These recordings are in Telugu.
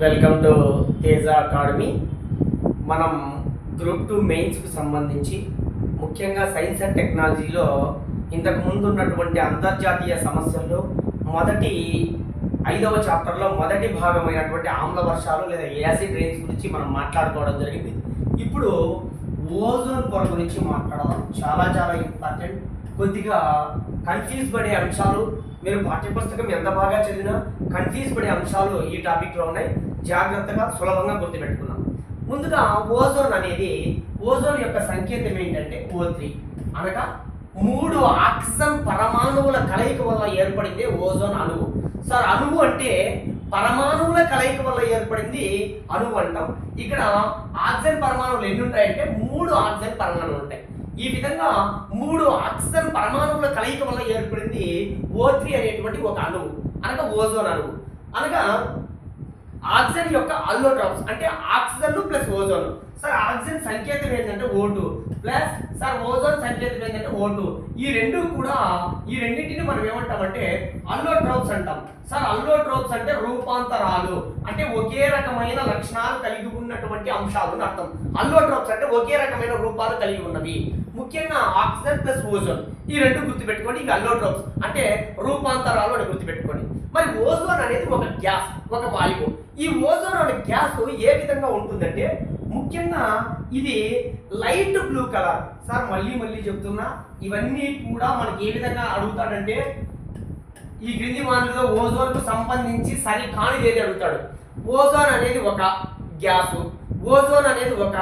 Welcome to Teja academy. మనం గ్రూప్ 2 మెయిన్స్కు సంబంధించి ముఖ్యంగా సైన్స్ అండ్ టెక్నాలజీలో ఇంతకుముందు ఉన్నటువంటి అంతర్జాతీయ సమస్యల్లో మొదటి 5వ చాప్టర్లో మొదటి భాగమైనటువంటి ఆమ్ల వర్షాలు లేదా యాసిడ్ రెయిన్స్ గురించి మనం మాట్లాడుకోవడం జరిగింది. ఇప్పుడు ఓజోన్ పొర గురించి మాట్లాడదాం. చాలా చాలా ఇంపార్టెంట్. కొద్దిగా కన్ఫ్యూజ్ పడే అంశాలు, మీరు పాఠ్యపుస్తకం ఎంత బాగా చదివినా కన్ఫ్యూజ్ పడే అంశాలు ఈ టాపిక్లో ఉన్నాయి. జాగ్రత్తగా సులభంగా గుర్తుపెట్టుకున్నాం. ముందుగా ఓజోన్ యొక్క సంకేతం ఏంటంటే O3, అనగా 3 ఆక్సిజన్ పరమాణువుల కలయిక వల్ల ఏర్పడింది ఓజోన్ అణువు. సార్, అణువు అంటే పరమాణువుల కలయిక వల్ల ఏర్పడింది అణువు అంటాం. ఇక్కడ ఆక్సిజన్ పరమాణువులు ఎన్ని ఉంటాయంటే 3 ఆక్సిజన్ పరమాణువులు ఉంటాయి. ఈ విధంగా 3 ఆక్సిజన్ పరమాణువుల కలయిక వల్ల ఏర్పడింది O3 అనేటువంటి ఒక అణువు, అనగా ఓజోన్ అణువు. అనగా ఆక్సిజన్ యొక్క అల్లోట్రాప్స్ అంటే oxygen plus ozone. Sir, oxygen సంకేతం ఏంటంటే O2 ప్లస్ సార్ ఓజోన్ సంకేతం ఏంటంటే O2. ఈ రెండింటిని మనం ఏమంటామంటే అల్లోట్రోప్స్ అంటాం. సార్, అల్లోట్రోప్స్ అంటే రూపాంతరాలు, అంటే ఒకే రకమైన లక్షణాలు కలిగి ఉన్నటువంటి అంశాలు అని అర్థం. అల్లోట్రోప్స్ అంటే ఒకే రకమైన రూపాలు కలిగి ఉన్నవి. ముఖ్యంగా ఆక్సిజన్ ప్లస్ ఓజోన్ ఈ రెండు గుర్తుపెట్టుకోండి. ఇక అల్లోట్రోప్స్ అంటే రూపాంతరాలు అని గుర్తుపెట్టుకోండి. మరి ఓజోన్ అనేది ఒక గ్యాస్, ఒక వాయువు. ఈ ఓజోన్ అనే గ్యాస్ ఏ విధంగా ఉంటుందంటే ముఖ్యంగా ఇది లైట్ బ్లూ కలర్. సార్, మళ్ళీ చెప్తున్నా, ఇవన్నీ కూడా మనకి ఏ విధంగా అడుగుతాడంటే ఈ క్రింది వాటిలో ఓజోన్ కు సంబంధించి సరికానిది ఏది అడుగుతాడు. ఓజోన్ అనేది ఒక గ్యాసు, ఓజోన్ అనేది ఒక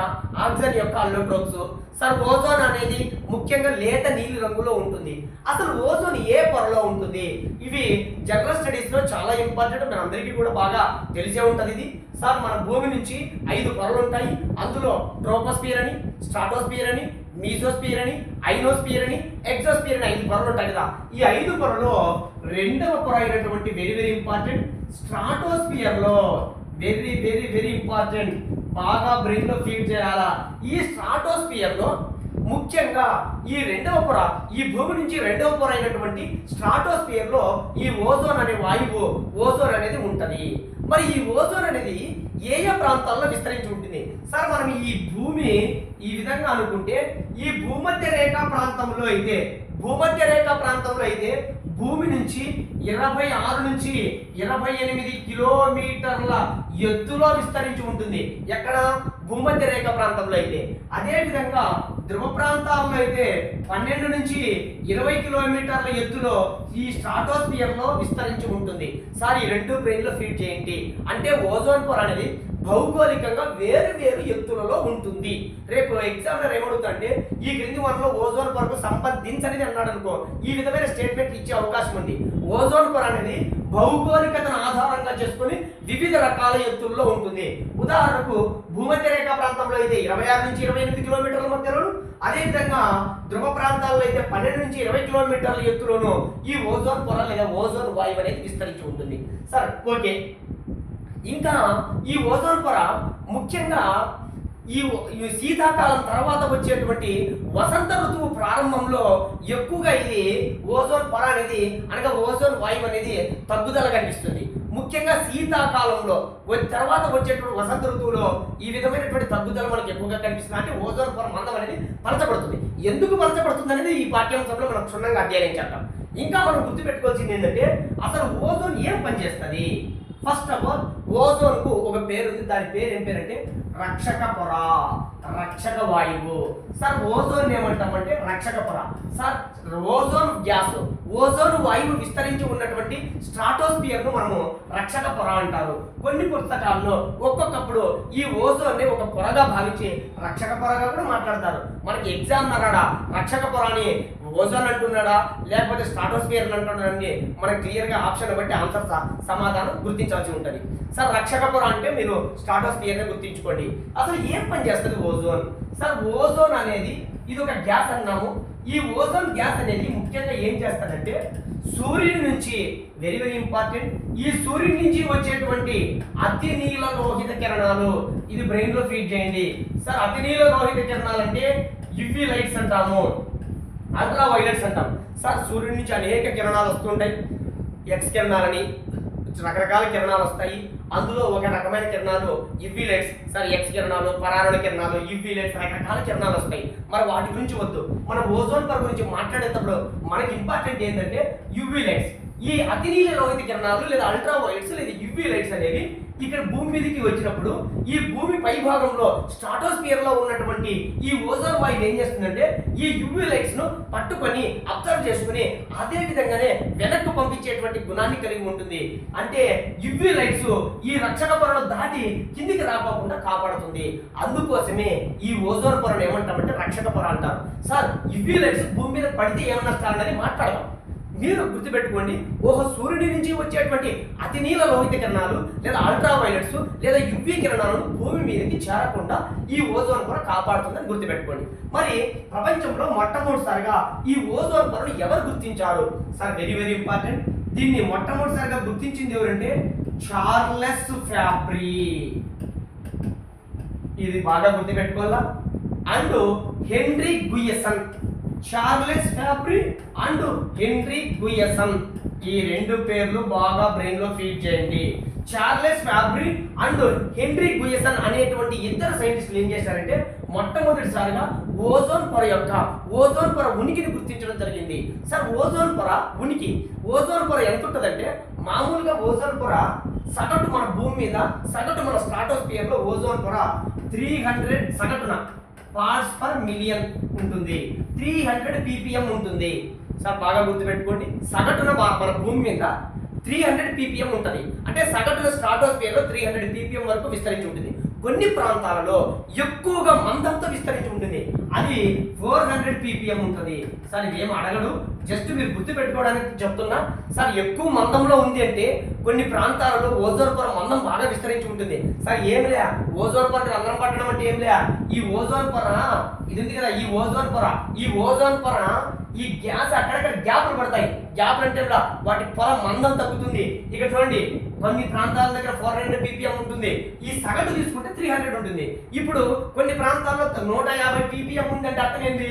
ఆక్సిజన్ యొక్క అల్లోట్రోప్స్. సార్, ఓజోన్ అనేది ముఖ్యంగా లేత నీలి రంగులో ఉంటుంది. అసలు ఓజోన్ ఏ పొరలో ఉంటుంది? ఇవి జనరల్ స్టడీస్ లో చాలా ఇంపార్టెంట్, మన అందరికీ కూడా బాగా తెలిసే ఉంటుంది ఇది. సార్, మన భూమి నుంచి 5 పొరలు ఉంటాయి. అందులో ట్రోపోస్ఫియర్ అని, స్ట్రాటోస్ఫియర్ అని, మీజోస్ఫియర్ అని, ఐనోస్ఫియర్ అని, ఎగ్జోస్ఫియర్ అని 5 పొరలు ఉంటాయి కదా. ఈ 5 పొరలో 2వ పొర అయినటువంటి వెరీ ఇంపార్టెంట్ స్ట్రాటోస్ఫియర్ లో వెరీ ఇంపార్టెంట్, బాగా బ్రెయిన్ లో ఫీడ్ చేయాలా. ఈ స్ట్రాటోస్ఫియర్ లో ముఖ్యంగా ఈ 2వ పొర, ఈ భూమి నుంచి 2వ పొర అయినటువంటి స్ట్రాటోస్ఫియర్ లో ఈ ఓజోన్ అనే వాయువు, ఓజోన్ అనేది ఉంటది. మరి ఈ ఓజోన్ అనేది ఏ ప్రాంతాల్లో విస్తరించి ఉంటుంది? సార్, మనం ఈ భూమి ఈ విధంగా అనుకుంటే ఈ భూమధ్య రేఖా ప్రాంతంలో అయితే భూమి నుంచి 26 నుంచి 28 కిలోమీటర్ల ఎత్తులో విస్తరించి ఉంటుంది. ఎక్కడ? భూమధ్య రేఖ ప్రాంతంలో అయితే. అదే విధంగా ధ్రువ ప్రాంతాల్లో అయితే 12 నుంచి 20 కిలోమీటర్ల ఎత్తులో ఈ స్ట్రాటోస్ఫియర్ లో విస్తరించి ఉంటుంది. సార్, ఈ 2 బ్రెయిన్ లో ఫీడ్ చేయండి. అంటే ఓజోన్ పొర అనేది భౌగోళికంగా వేరు ఎత్తులలో ఉంటుంది. రేపు ఎగ్జామ్లర్ ఏమడుగుతుంటే ఈ క్రింది వనలో ఓజోన్ పొరకు సంబంధించని అన్నాడు అనుకో, ఈ విధమైన స్టేట్మెంట్ ఇచ్చే అవకాశం ఉంది. ఓజోన్ పొర అనేది భౌగోళికతను ఆధారంగా చేసుకుని వివిధ రకాల ఎత్తుల్లో ఉంటుంది. ఉదాహరణకు భూమధ్య రేఖా ప్రాంతంలో అయితే 26 నుంచి 28 కిలోమీటర్ల మధ్యలోను, అదేవిధంగా ధ్రువ ప్రాంతాల్లో అయితే 12 నుంచి 20 కిలోమీటర్ల ఎత్తులోను ఈ ఓజోన్ పొర లేదా ఓజోన్ వాయువు అనేది విస్తరించి ఉంటుంది. Sir, okay. ఇంకా ఈ ఓజోన్ పొర ముఖ్యంగా ఈ శీతాకాలం తర్వాత వచ్చేటువంటి వసంత ఋతువు ప్రారంభంలో ఎక్కువగా ఇది ఓజోన్ పొర అనేది, అనగా ఓజోన్ వాయువు అనేది తగ్గుదల కనిపిస్తుంది. ముఖ్యంగా శీతాకాలంలో తర్వాత వచ్చేటువంటి వసంత ఋతువులో ఈ విధమైనటువంటి తగ్గుదల మనకి ఎక్కువగా కనిపిస్తుంది. అంటే ఓజోన్ పొర మందం అనేది పలచబడుతుంది. ఎందుకు పలచబడుతుంది అనేది ఈ పాఠ్యాంశంలో మనం క్షుణ్ణంగా అధ్యయనం చేద్దాం. ఇంకా మనం గుర్తుపెట్టుకోవాల్సింది ఏంటంటే అసలు ఓజోన్ ఏం పనిచేస్తుంది? ఫస్ట్ ఆఫ్ ఆల్, ఓజోన్ కు ఒక పేరు ఉంది. దాని పేరు ఏం పేరంటే రక్షక పొర, రక్షక వాయువు. సార్, ఓజోన్ ఏమంటామంటే రక్షక పొర. సార్, ఓజోన్ గ్యాస్, ఓజోన్ వాయువు విస్తరించి ఉన్నటువంటి స్ట్రాటోస్ఫియర్ ను మనము రక్షక పొర అంటారు. కొన్ని పుస్తకాల్లో ఒక్కొక్కప్పుడు ఈ ఓజోన్ ని ఒక పొరగా భావించి రక్షక పొరగా కూడా మాట్లాడతారు. మనకి ఎగ్జామ్ నరాడా రక్షక పొర అని ఓజోన్ అంటున్నాడా లేకపోతే స్ట్రాటోస్ఫియర్ అంటున్నాడని మనకు క్లియర్ గా ఆప్షన్ బట్టి ఆన్సర్ సమాధానం గుర్తించాల్సి ఉంటుంది. సార్, రక్షక పొర అంటే మీరు స్ట్రాటోస్ఫియర్ ని గుర్తించుకోండి. అసలు ఏం పని చేస్తుంది ఓజోన్? సార్, ఓజోన్ అనేది ఇది ఒక గ్యాస్ అన్నాము. ఈ ఓజోన్ గ్యాస్ అనేది ముఖ్యంగా ఏం చేస్తాడంటే సూర్యుడి నుంచి వెరీ ఇంపార్టెంట్, ఈ సూర్యుడి నుంచి వచ్చేటువంటి అతి నీల లోహిత కిరణాలు, ఇది బ్రెయిన్ లో ఫీడ్ చేయండి. సార్, అతి నీల లోహిత కిరణాలు అంటే యువి లైట్స్ అంటాము, అల్ట్రా వైలెట్స్ అంటాం. సార్, సూర్యుడి నుంచి అనేక కిరణాలు వస్తుంటాయి. ఎక్స్ కిరణాలని, రకరకాల కిరణాలు వస్తాయి. అందులో ఒక రకమైన కిరణాలు యువి లైట్స్, ఎక్స్ కిరణాలు, పరారుణ కిరణాలు, యువి లైట్స్, రకరకాల కిరణాలు వస్తాయి. మరి వాటి గురించి వద్దు, మనం ఓజోన్ పొర గురించి మాట్లాడేటప్పుడు మనకి ఇంపార్టెంట్ ఏంటంటే యువి లైట్స్. ఈ అతినీల లోహిత కిరణాలు లేదా అల్ట్రా వైలెట్స్ లేదా యువి లైట్స్ అనేవి ఇక్కడ భూమి మీదకి వచ్చినప్పుడు ఈ భూమి పై భాగంలో స్ట్రాటోస్ఫియర్ లో ఉన్నటువంటి ఈ ఓజోన్ వాయువు ఏం చేస్తుందంటే ఈ యువి లైట్స్ ను పట్టుకొని అబ్జర్వ్ చేసుకుని అదే విధంగానే వెనక్కు పంపించేటువంటి గుణాన్ని కలిగి ఉంటుంది. అంటే యువి లైట్స్ ఈ రక్షణ పొరను దాటి కిందికి రాకుండా కాపాడుతుంది. అందుకోసమే ఈ ఓజోన్ పొరను ఏమంటామంటే రక్షక పొర అంటారు. సార్, యువి లైట్స్ భూమి మీద పడితే ఏం నష్టాలని మాట్లాడదాం. మీరు గుర్తుపెట్టుకోండి, సూర్యుడి నుంచి వచ్చేటువంటి అతి నీల లోహిత కిరణాలు లేదా అల్ట్రా వైలెట్స్ లేదా యువి కిరణాలను భూమి మీదకి చేరకుండా ఈ ఓజోన్ పొర కాపాడుతుందని గుర్తుపెట్టుకోండి. మరి ప్రపంచంలో మొట్టమొదటిసారిగా ఈ ఓజోన్ పొరను ఎవరు గుర్తించారు? Sir, very very important. దీన్ని మొట్టమొదటిసారిగా గుర్తించింది ఎవరంటే చార్లెస్ ఫ్యాబ్రీ. ఇది బాగా గుర్తుపెట్టుకోవాలా. And Henri Buisson. Charles Fabry and Henri Buisson, ఈ రెండు పేర్లు బాగా బ్రెయిన్ లో ఫీడ్ చేయండి. Charles Fabry and Henri Buisson అనేటువంటి ఇద్దరు సైంటిస్టులు ఏం చేశారంటే మొట్టమొదటిసారిగా ఓజోన్ పొర ఉనికిని గుర్తించడం జరిగింది. సార్, ఓజోన్ పొర ఉనికి, ఓజోన్ పొర ఎంత ఉంటుందంటే మామూలుగా ఓజోన్ పొర సగటు మన భూమి మీద సగటు మన స్ట్రాటోస్ఫియర్ లో ఓజోన్ పొర 300 సగటున పార్ట్స్ పర్ మిలియన్ ఉంటుంది, 300 ppm ఉంటుంది. సార్, బాగా గుర్తుపెట్టుకోండి, సగటున మన భూమి మీద 300 ppm ఉంటుంది. అంటే సగటున స్ట్రాటోస్ఫియర్ లో 300 ppm వరకు విస్తరించి ఉంటుంది. కొన్ని ప్రాంతాలలో ఎక్కువగా మందంతో విస్తరించి ఉంటుంది, అది 400 ppm ఉంటుంది. సార్, ఇదేం అడగడు, జస్ట్ మీరు గుర్తు పెట్టుకోవడానికి చెప్తున్నా. సార్, ఎక్కువ మందంలో ఉంది అంటే కొన్ని ప్రాంతాలలో ఓజోన్ పొర మందం బాగా విస్తరించి ఉంటుంది. సార్, ఏం లే, ఓజోన్ పొర రంధ్రం పట్టడం అంటే ఏం లే, ఈ ఓజోన్ పొర ఇది ఉంది కదా, ఈ ఓజోన్ పొర ఈ గ్యాస్ అక్కడక్కడ గ్యాప్లు పడతాయి. గ్యాప్లు అంటే వాటి పొర మందం తగ్గుతుంది. ఇక చూడండి, కొన్ని ప్రాంతాల దగ్గర 400 ppm ఉంటుంది, ఈ సగటు తీసుకుంటే 300 ఉంటుంది. ఇప్పుడు కొన్ని ప్రాంతాల్లో 150 ppm ఉందంటే అర్థం ఏంటి?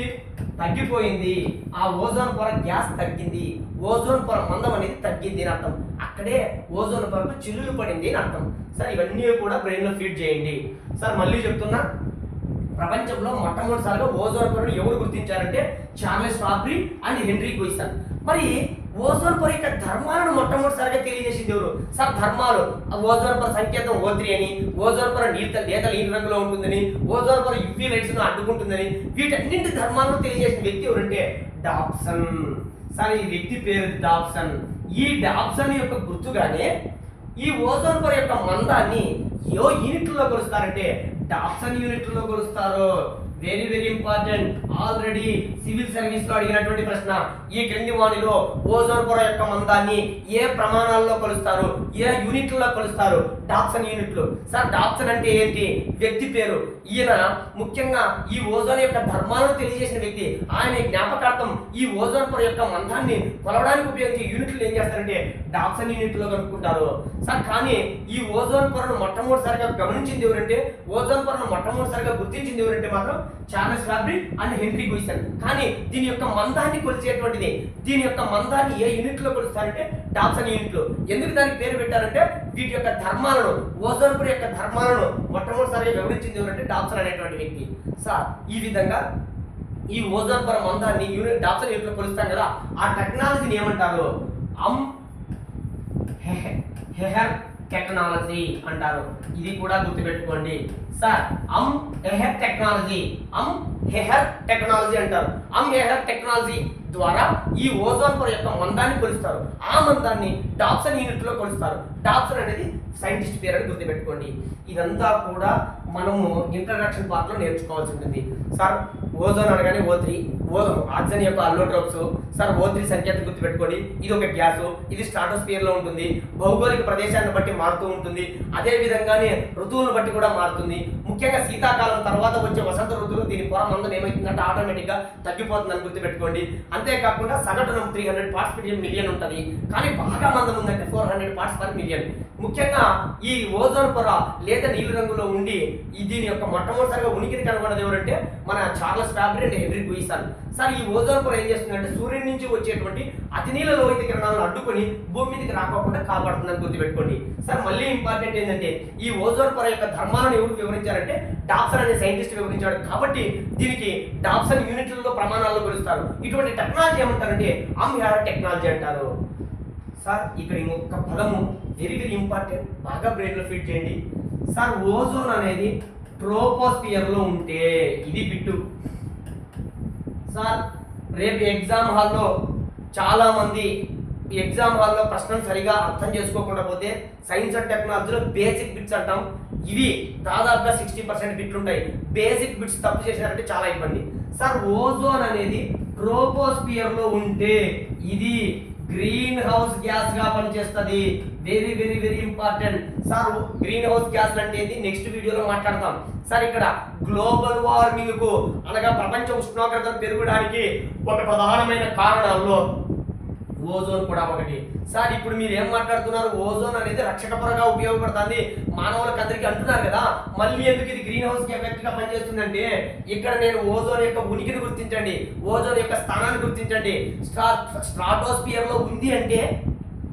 తగ్గిపోయింది. ఆ ఓజోన్ పొర గ్యాస్ తగ్గింది, ఓజోన్ పొర మందం అనేది తగ్గింది అని అర్థం. అక్కడే ఓజోన్ పొరకు చిల్లులు పడింది అని అర్థం. సార్, ఇవన్నీ కూడా బ్రెయిన్ లో ఫీడ్ చేయండి. సార్, మళ్ళీ చెప్తున్నా, ప్రపంచంలో మొట్టమొదటిసారిగా ఓజోన్ పొరను ఎవరు గుర్తించారంటే చార్లెస్ ఫ్యాబ్రీ అండ్ హెన్రీ గుయసన్. మరి ఓజోన్ పొర యొక్క ధర్మాలను మొట్టమొదటిసారిగా తెలియజేసింది ఎవరు? సార్, ధర్మాలు, ఓజోన్ పొర సంకేతం O3 అని, ఓజోన్ పొర లేత నీలి రంగులో ఉంటుందని, ఓజోన్ పొర యువి లైట్స్ ను అడ్డుకుంటుందని, వీటన్నింటి ధర్మాలను తెలియజేసిన వ్యక్తి ఎవరంటే డాబ్సన్. సార్, ఈ వ్యక్తి పేరు డాబ్సన్. ఈ డాబ్సన్ యొక్క గుర్తుగానే ఈ ఓజోన్ పొర యొక్క మందాన్ని యూనిట్లలో కొలుస్తారంటే డాబ్సన్ యూనిట్లలో కొలుస్తారు. Very very important. Already civil service లో అడిగినటువంటి ప్రశ్న, ఈ క్రింది వాణిలో ఓజోన్ పొర యొక్క మందాన్ని ఏ ప్రమాణాల్లో కొలుస్తారు, ఏ యూనిట్లలో కొలుస్తారు? డాబ్సన్ యూనిట్లు. సార్, డాబ్సన్ అంటే ఏంటి? వ్యక్తి పేరు. ఈయన ముఖ్యంగా ఈ ఓజోన్ యొక్క ధర్మాలను తెలియజేసిన వ్యక్తి. ఆయన జ్ఞాపకార్థం ఈ ఓజోన్ పొర యొక్క మందాన్ని కొలవడానికి ఉపయోగించే యూనిట్లు ఏం చేస్తారంటే డాబ్సన్ యూనిట్లో కనుక్కుంటారు. సార్, కానీ ఈ ఓజోన్ పొరను మొట్టమొదటిసారిగా గమనించింది ఎవరంటే, ఓజోన్ పొరను మొట్టమొదటిసారిగా గుర్తించింది ఎవరంటే మాత్రం చార్లెస్ ఫ్యాబ్రీ అండ్ హెన్రీ గుయసన్. కానీ దీని యొక్క మందాన్ని కొలిచేటువంటిది, దీని యొక్క మందాన్ని ఏ యూనిట్ లో కొలుస్తారంటే డాబ్సన్ యూనిట్ లో. ఎందుకు దానికి పేరు పెట్టారంటే వీటి యొక్క ధర్మాలను, ఓజోన్ పొర యొక్క ధర్మాలను మొట్టమొదటిసారిగా వివరించింది ఎవరంటే డాబ్సన్ అనేటువంటి వ్యక్తి. సార్, ఈ విధంగా ఈ ఓజోన్ పొర మందాన్ని డాబ్సన్ యూనిట్ లో కొలుస్తాం కదా, ఆ టెక్నాలజీని ఏమంటారు? హెహర్ టెక్నాలజీ అంటారు. ఇది కూడా గుర్తుపెట్టుకోండి. సార్, హెహర్ టెక్నాలజీ అంటారు. హెహర్ టెక్నాలజీ ద్వారా ఈ ఓజోన్ పొర యొక్క మందాన్ని కొలుస్తారు. ఆ మందాన్ని డాబ్సన్ యూనిట్ లో కొలుస్తారు. డాబ్సన్ అనేది సైంటిస్ట్ పేరు అని గుర్తుపెట్టుకోండి. ఇదంతా కూడా మనము ఇంట్రడక్షన్ పార్ట్ లో నేర్చుకోవాల్సి ఉంటుంది. సార్, ఓజోన్ అనగానే O3, ఆక్సిజన్ యొక్క అల్లోట్రోప్స్. సార్, O3 సంకేతం గుర్తుపెట్టుకోండి. ఇది ఒక గ్యాస్, ఇది స్ట్రాటోస్ఫియర్ లో ఉంటుంది. భౌగోళిక ప్రదేశాన్ని బట్టి మారుతూ ఉంటుంది. అదే విధంగానే ఋతువులను బట్టి కూడా మారుతుంది. ముఖ్యంగా శీతాకాలం తర్వాత వచ్చే వసంత ఋతువులో దీని పొర మందం ఏమైతుందంటే ఆటోమేటిక్ గా తగ్గిపోతుందని గుర్తుపెట్టుకోండి. అంతేకాకుండా సగటున 300 parts per million ఉంటుంది. కానీ బాగా మందం ఉందంటే 400 parts per million. ముఖ్యంగా ఈ ఓజోన్ పొర లేత నీలి రంగులో ఉండి దీని యొక్క మొట్టమొదటిసారిగా ఉనికిని కనుగొన్నది ఎవరంటే మన Charles Fabry and Henri Buisson. Sir ఈ ఓజోన్ పొర ఏం చేస్తుందంటే సూర్యుడి నుంచి వచ్చేటువంటి అతినీల లోహిత కిరణాలను అడ్డుకొని భూమి మీదకి రాకోకుండా కాపాడుతుందని గుర్తుపెట్టుకోండి. సార్ మళ్ళీ ఇంపార్టెంట్ ఏంటంటే ఈ ఓజోన్ పొర యొక్క ధర్మాలను ఎవరు వివరించారంటే డాప్సన్ అనే సైంటిస్ట్ వివరించాడు. కాబట్టి దీనికి డాప్సన్ యూనిట్లలో ప్రమాణాల్లో కొలుస్తారు. ఇటువంటి టెక్నాలజీ ఏమంటారంటే అంబ్యార్ టెక్నాలజీ అంటారు. సార్ ఇక్కడ ఇంకొక పదము వెరీ వెరీ ఇంపార్టెంట్, బాగా బ్రెయిన్లో ఫిట్ చేయండి. సార్ ఓజోన్ అనేది ట్రోపోస్ఫియర్లో ఉంటే ఇది బిట్టు. సార్ రేపు ఎగ్జామ్ హాల్లో చాలామంది ఎగ్జామ్ హాల్లో ప్రశ్నలు సరిగా అర్థం చేసుకోకుండా పోతే సైన్స్ అండ్ టెక్నాలజీలో బేసిక్ బిట్స్ అంటాం, ఇవి దాదాపుగా 60% బిట్లు ఉంటాయి. బేసిక్ బిట్స్ తప్పు చేశారంటే చాలా ఇబ్బంది. సార్ ఓజోన్ అనేది ట్రోపోస్ఫియర్లో ఉంటే ఇది గ్రీన్ హౌస్ గ్యాస్ గా పనిచేస్తుంది. Very very very important. Sir green house gas అంటే ఏంటి నెక్స్ట్ వీడియోలో మాట్లాడతాం. సార్ ఇక్కడ గ్లోబల్ వార్మింగ్ కు అనగా ప్రపంచ ఉష్ణోగ్రతలు పెరగడానికి ఒక ప్రధానమైన కారణాల్లో ఓజోన్ కూడా ఒకటి. సార్ ఇప్పుడు మీరు ఏం మాట్లాడుతున్నారు, ఓజోన్ అనేది రక్షక పొరగా ఉపయోగపడుతుంది మానవులకు అందరికీ అంటున్నారు కదా, మళ్ళీ ఎందుకు ఇది గ్రీన్ హౌస్ ఎఫెక్ట్ గా పనిచేస్తుందంటే ఇక్కడ నేను ఓజోన్ యొక్క ఉనికిని గుర్తించండి, ఓజోన్ యొక్క స్థానాన్ని గుర్తించండి. స్ట్రాటోస్ఫియర్ లో ఉంది అంటే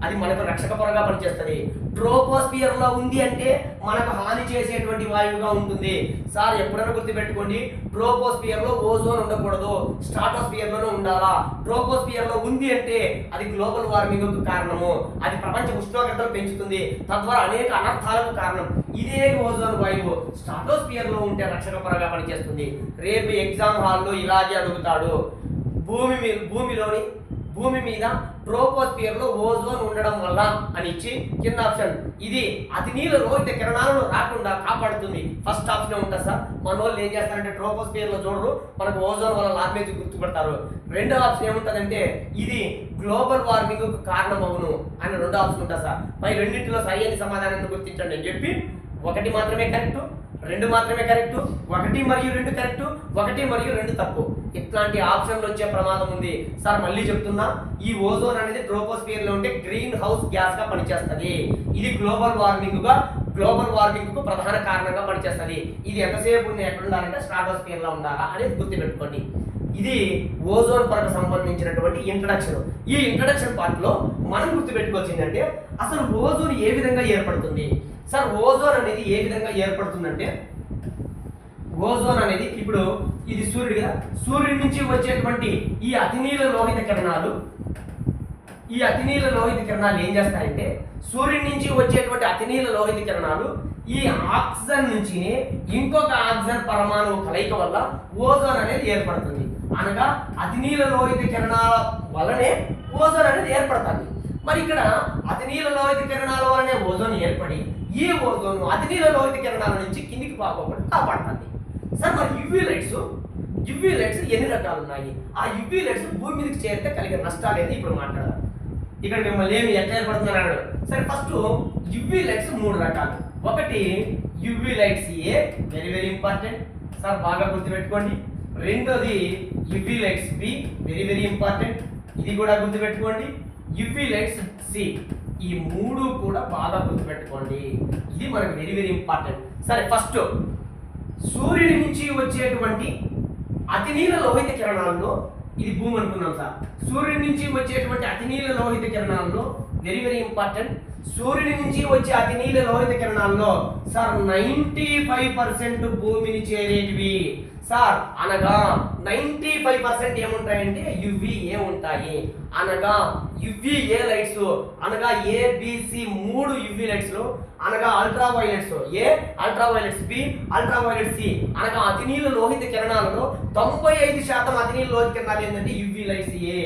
అది మనకు రక్షక పొరగా పనిచేస్తుంది. ట్రోపోస్ఫియర్ లో ఉంది అంటే మనకు హాని చేసేటువంటి వాయువుగా ఉంటుంది. సార్ ఎప్పుడైనా గుర్తుపెట్టుకోండి, ట్రోపోస్ఫియర్ లో ఓజోన్ ఉండకూడదు, స్ట్రాటోస్ఫియర్ లోనే ఉండాలా. ట్రోపోస్ఫియర్ లో ఉంది అంటే అది గ్లోబల్ వార్మింగ్ కు కారణము, అది ప్రపంచ ఉష్ణోగ్రతలు పెంచుతుంది, తద్వారా అనేక అనర్థాలకు కారణం. ఇదే ఓజోన్ వాయువు స్ట్రాటోస్ఫియర్ లో ఉంటే రక్షక పొరగా పనిచేస్తుంది. రేపు ఎగ్జామ్ హాల్లో ఇలాగే అడుగుతాడు, భూమి మీద ట్రోపోస్ఫియర్ లో ఓజోన్ ఉండడం వల్ల అని ఇచ్చి కింద ఆప్షన్ ఇది అతినీల లోహిత కిరణాలను రాకుండా కాపాడుతుంది. ఫస్ట్ ఆప్షన్ ఉంటుంది సార్. మన వాళ్ళు ఏం చేస్తారంటే ట్రోపోస్ఫియర్ లో చూడరు, మనకు ఓజోన్ వల్ల లాభమేజ్ గుర్తుపడతారు. రెండో ఆప్షన్ ఏముంటుందంటే ఇది గ్లోబల్ వార్మింగ్ కు కారణం అవును అని రెండో ఆప్షన్ ఉంటుంది సార్. పై రెండింటిలో సరైన సమాధానాన్ని గుర్తించండి అని చెప్పి ఒకటి మాత్రమే కరెక్ట్, రెండు మాత్రమే కరెక్ట్, 1 మరియు 2 కరెక్ట్, 1 మరియు 2 తప్పు. ఇట్లాంటి ఆప్షన్లు వచ్చే ప్రమాదం ఉంది. సార్ మళ్ళీ చెప్తున్నా, ఈ ఓజోన్ అనేది ట్రోపోస్ఫియర్ లో ఉంటే గ్రీన్ హౌస్ గ్యాస్ గా పనిచేస్తుంది. ఇది గ్లోబల్ వార్మింగ్ కు ప్రధాన కారణంగా పనిచేస్తుంది. ఇది ఎంతసేపు ఎక్కడ ఉండాలంటే స్ట్రాటోస్ఫియర్ లో ఉండాలా అనేది గుర్తుపెట్టుకోండి. ఇది ఓజోన్ పొరకు సంబంధించినటువంటి ఇంట్రడక్షన్. ఈ ఇంట్రడక్షన్ పార్ట్ లో మనం గుర్తుపెట్టుకోవాల్సిందంటే అసలు ఓజోన్ ఏ విధంగా ఏర్పడుతుంది. సార్ ఓజోన్ అనేది ఏ విధంగా ఏర్పడుతుందంటే ఓజోన్ అనేది ఇప్పుడు ఇది సూర్యుడు కదా, సూర్యుడి నుంచి వచ్చేటువంటి ఈ అతినీల లోహిత కిరణాలు ఏం చేస్తాయంటే సూర్యుడి నుంచి వచ్చేటువంటి అతినీల లోహిత కిరణాలు ఈ ఆక్సిజన్ నుంచి ఇంకొక ఆక్సిజన్ పరమాణువు కలయిక వల్ల ఓజోన్ అనేది ఏర్పడుతుంది. అనగా అతినీల లోహిత కిరణాల వల్లనే ఓజోన్ అనేది ఏర్పడుతుంది. మరి ఇక్కడ అతినీల లోహిత కిరణాల వల్లనే ఓజోన్ ఏర్పడి ఈ ఓజోన్ అతినీల లోహిత కిరణాల నుంచి కిందికి పోకుండా కాపాడుతుంది. సార్ మరి యువి లైట్స్ ఎన్ని రకాలు ఉన్నాయి, ఆ యువి లైట్స్ భూమి మీదకి చేరితే కలిగే నష్టాలు ఏంటి ఇప్పుడు మాట్లాడాలి. ఇక్కడ మిమ్మల్ని ఏమి ఎట్లా ఏర్పడుతున్నారు అన్నాడు. సరే ఫస్ట్ యువి లైట్స్ 3 రకాలు. ఒకటి UV lights A, very very important sir, బాగా గుర్తుపెట్టుకోండి. రెండోది UV lights B, very very important, ఇది కూడా గుర్తుపెట్టుకోండి. యువి లైట్స్ సి, ఈ 3 కూడా బాగా గుర్తుపెట్టుకోండి, ఇది మనకు వెరీ వెరీ ఇంపార్టెంట్. సరే ఫస్ట్ సూర్యుడి నుంచి వచ్చేటువంటి అతినీల లోహిత కిరణాల్లో ఇది భూమి అనుకున్నాం సార్. సూర్యుడి నుంచి వచ్చేటువంటి అతినీల లోహిత కిరణాల్లో వెరీ వెరీ ఇంపార్టెంట్, సూర్యుడి నుంచి వచ్చే అతినీల లోహిత కిరణాల్లో సార్ 95% భూమిని చేరేటివి సార్. అనగా 95% ఏముంటాయంటే యువిఏ ఉంటాయి. అనగా యువిఏ లైట్స్ అనగా ఏబిసి 3 యువి లైట్స్ లో అనగా అల్ట్రావైలెట్స్ ఏ, అల్ట్రావైలెట్స్ బి, అల్ట్రావైలెట్ సి అనగా అతినీల లోహిత కిరణాలలో 95% అతినీల లోహిత కిరణాలు ఏంటంటే యువి లైట్స్ ఏ.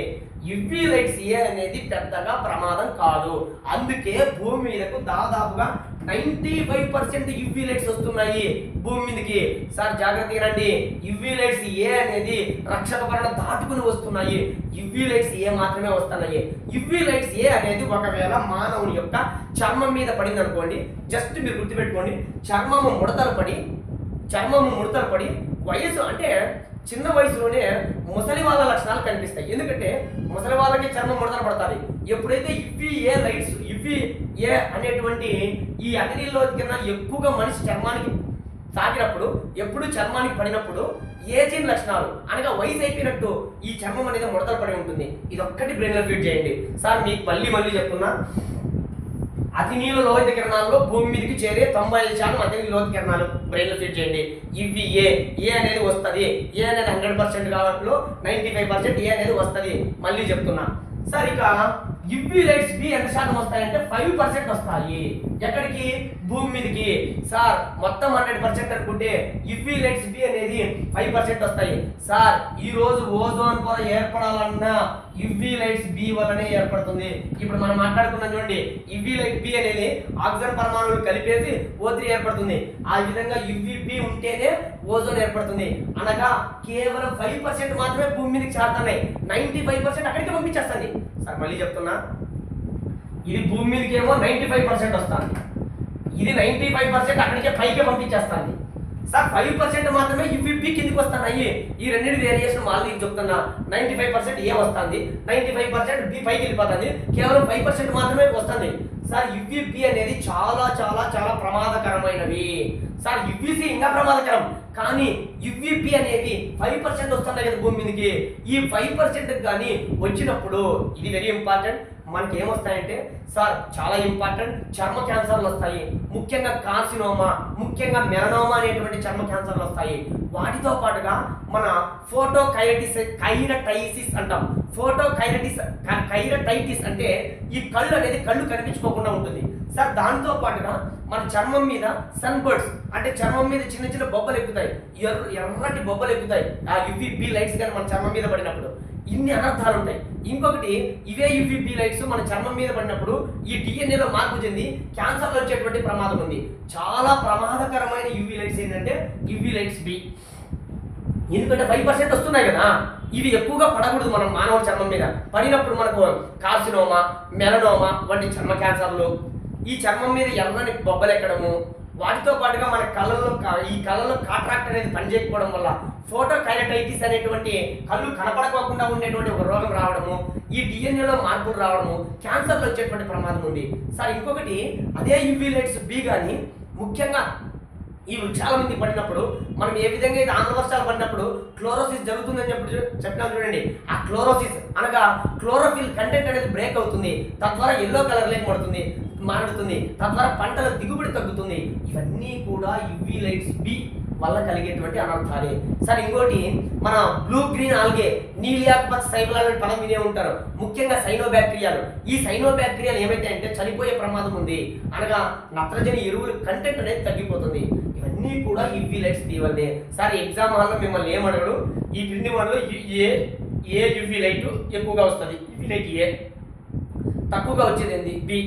యువి లైట్స్ ఏ అనేది పెద్దగా ప్రమాదం కాదు, అందుకే భూమి మీదకు దాదాపుగా 95% యువి లైట్స్ వస్తున్నాయి భూమి మీదకి. సార్ జాగ్రత్తగా రండి, యువి లైట్స్ ఏ అనేది రక్షక పొరను దాటుకుని వస్తున్నాయి, యువి లైట్స్ ఏ మాత్రమే వస్తున్నాయి. యువి లైట్స్ ఏ అనేది ఒకవేళ మానవుని యొక్క చర్మం మీద పడింది అనుకోండి, జస్ట్ మీరు గుర్తుపెట్టుకోండి, చర్మము ముడతలు పడి వయసు అంటే చిన్న వయసులోనే ముసలి వాళ్ళ లక్షణాలు కనిపిస్తాయి. ఎందుకంటే ముసలి వాళ్ళకి చర్మం ముడతలు పడుతుంది. ఎప్పుడైతే యువిఏ లైట్స్ యువిఏ అనేటువంటి ఈ అతినీల లోహిత కిరణాలు ఎక్కువగా మనిషి చర్మానికి తాకినప్పుడు ఎప్పుడు చర్మానికి పడినప్పుడు ఏజింగ్ లక్షణాలు అనగా వయసు అయిపోయినట్టు ఈ చర్మం అనేది ముడతలు పడి ఉంటుంది. ఇది ఒక్కటి బ్రెయిన్లో ఫీడ్ చేయండి. సార్ మీకు మళ్ళీ చెప్తున్నా, అతి నీళ్ళ లోహిత కిరణాల్లో భూమి మీదకి చేరే 95% అతి నీళ్ళ లోహిత కిరణాలు బ్రెయిన్లో ఫీడ్ చేయండి. ఇవి ఏ అనేది వస్తుంది. ఏ అనేది 100% కావట్లో 95% ఏ అనేది వస్తుంది. మళ్ళీ చెప్తున్నా సార్, ఇక యువి లైట్స్ బి ఎంత శాతం వస్తాయంటే 5% వస్తాయి. ఎక్కడికి? భూమి మీదకి. సార్ మొత్తం 100% అనుకుంటే యువి లైట్స్ బి అనేది 5% వస్తాయి. సార్ ఈ రోజు ఓజోన్ పొర ఏర్పడాలన్నా యువి లైట్స్ బి వల్లనే ఏర్పడుతుంది. ఇప్పుడు మనం మాట్లాడుకున్నాం చూడండి, యువి లైట్ బి అనేది ఆక్సిజన్ పరమాణువులు కలిపేసి O3 ఏర్పడుతుంది. ఆ విధంగా యువి బి ఉంటేనే ఓజోన్ ఏర్పడుతుంది. అనగా కేవలం 5% మాత్రమే భూమి మీదకి చేరుతున్నాయి. 95% అక్కడికి పంపించేస్తుంది. సార్ మళ్ళీ చెప్తున్నా, ఇది భూమి మీదకి ఏమో 95% వస్తుంది. ఇది 95% అక్కడికే పైకి పంపించేస్తుంది. సార్ 5% మాత్రమే యువిబి కిందికి వస్తున్నాయి. ఈ రెండింటి వేరియేషన్ మళ్ళీ చెప్తున్నా, 95% ఏ వస్తుంది, 95% బి పైకి వెళ్ళిపోతుంది. కేవలం 5% మాత్రమే వస్తుంది. సార్ యువిబి అనేది చాలా చాలా చాలా ప్రమాదకరమైనవి. సార్ యువిసి ఇంకా ప్రమాదకరం, కానీ యువిబి అనేది 5% వస్తున్నాయి కదా భూమి మీదకి. ఈ 5% కానీ వచ్చినప్పుడు ఇది వెరీ ఇంపార్టెంట్. మనకి ఏమొస్తాయంటే సార్ చాలా ఇంపార్టెంట్, చర్మ క్యాన్సర్లు వస్తాయి. ముఖ్యంగా కార్సినోమా, ముఖ్యంగా మెలనోమా అనేటువంటి చర్మ క్యాన్సర్లు వస్తాయి. వాటితో పాటుగా మన కైరటైసిస్ అంటాం. కైరటైటిస్ అంటే ఈ కళ్ళు అనేది కళ్ళు కనిపించుకోకుండా ఉంటుంది. సార్ దాంతో పాటుగా మన చర్మం మీద సన్ బర్డ్స్ అంటే చర్మం మీద చిన్న చిన్న బొబ్బలు ఎక్కుతాయి, ఎర్రటి బొబ్బలు ఎక్కుతాయి. ఆ యువిబి లైట్స్ కానీ మన చర్మం మీద పడినప్పుడు ఇన్ని అనర్థాలు ఉంటాయి. ఇంకొకటి, ఇవే యువిబి లైట్స్ మన చర్మం మీద పడినప్పుడు ఈ డిఎన్ఏలో మార్పు చెంది క్యాన్సర్లు వచ్చేటువంటి ప్రమాదం ఉంది. చాలా ప్రమాదకరమైన యువి లైట్స్ ఏంటంటే యువి లైట్స్ బి. ఎందుకంటే 5% వస్తున్నాయి కదా, ఇవి ఎక్కువగా పడకూడదు మనం మానవ చర్మం మీద. పడినప్పుడు మనకు కార్సినోమా, మెలనోమా వంటి చర్మ క్యాన్సర్లు, ఈ చర్మం మీద ఎర్రని బొబ్బలు ఎక్కడము, వాటితో పాటుగా మన కళ్ళలో కాట్రాక్ట్ అనేది పనిచేయకపోవడం వల్ల ఫోటోకైరటైటిస్ అనేటువంటి కళ్ళు కనపడకోకుండా ఉండేటువంటి ఒక రోగం రావడము, ఈ డిఎన్ఏలో మార్పులు రావడము, క్యాన్సర్లు వచ్చేటువంటి ప్రమాదం ఉంది. సార్ ఇంకొకటి, అదే యువి లైట్స్ బి కానీ ముఖ్యంగా ఈ వృక్షాల మంది పడినప్పుడు మనం ఏ విధంగా అయితే ఆమ్ల వర్షాలు పడినప్పుడు క్లోరోసిస్ జరుగుతుందని చెప్పినాం చూడండి. ఆ క్లోరోసిస్ అనగా క్లోరోఫిల్ కంటెంట్ అనేది బ్రేక్ అవుతుంది. తద్వారా ఎల్లో కలర్ లేక మారుతుంది. తద్వారా పంటల దిగుబడి తగ్గుతుంది. ఇవన్నీ కూడా యువి లైట్స్ బి వల్ల కలిగేటువంటి అనర్థాలే. సార్ ఇంకోటి, మన బ్లూ గ్రీన్ ఆల్గే, నీలియాకుపచ్చ సైబలాలు అనే పదం వినే ఉంటారు. ముఖ్యంగా సైనోబ్యాక్టీరియాలు. ఈ సైనోబ్యాక్టీరియాలు ఏమైతే అంటే చనిపోయే ప్రమాదం ఉంది. అనగా నత్రజని ఎరువుల కంటెంట్ అనేది తగ్గిపోతుంది. ఇవన్నీ కూడా యువి లైట్స్ బి వల్లే. సార్ ఎగ్జామ్ హాల్లో మిమ్మల్ని ఏమడగడు, ఈ క్రింది వల్ల ఏ యువి లైట్ ఎక్కువగా వస్తుంది, యువి లైట్ ఏ, తక్కువగా వచ్చేది ఏంది బి.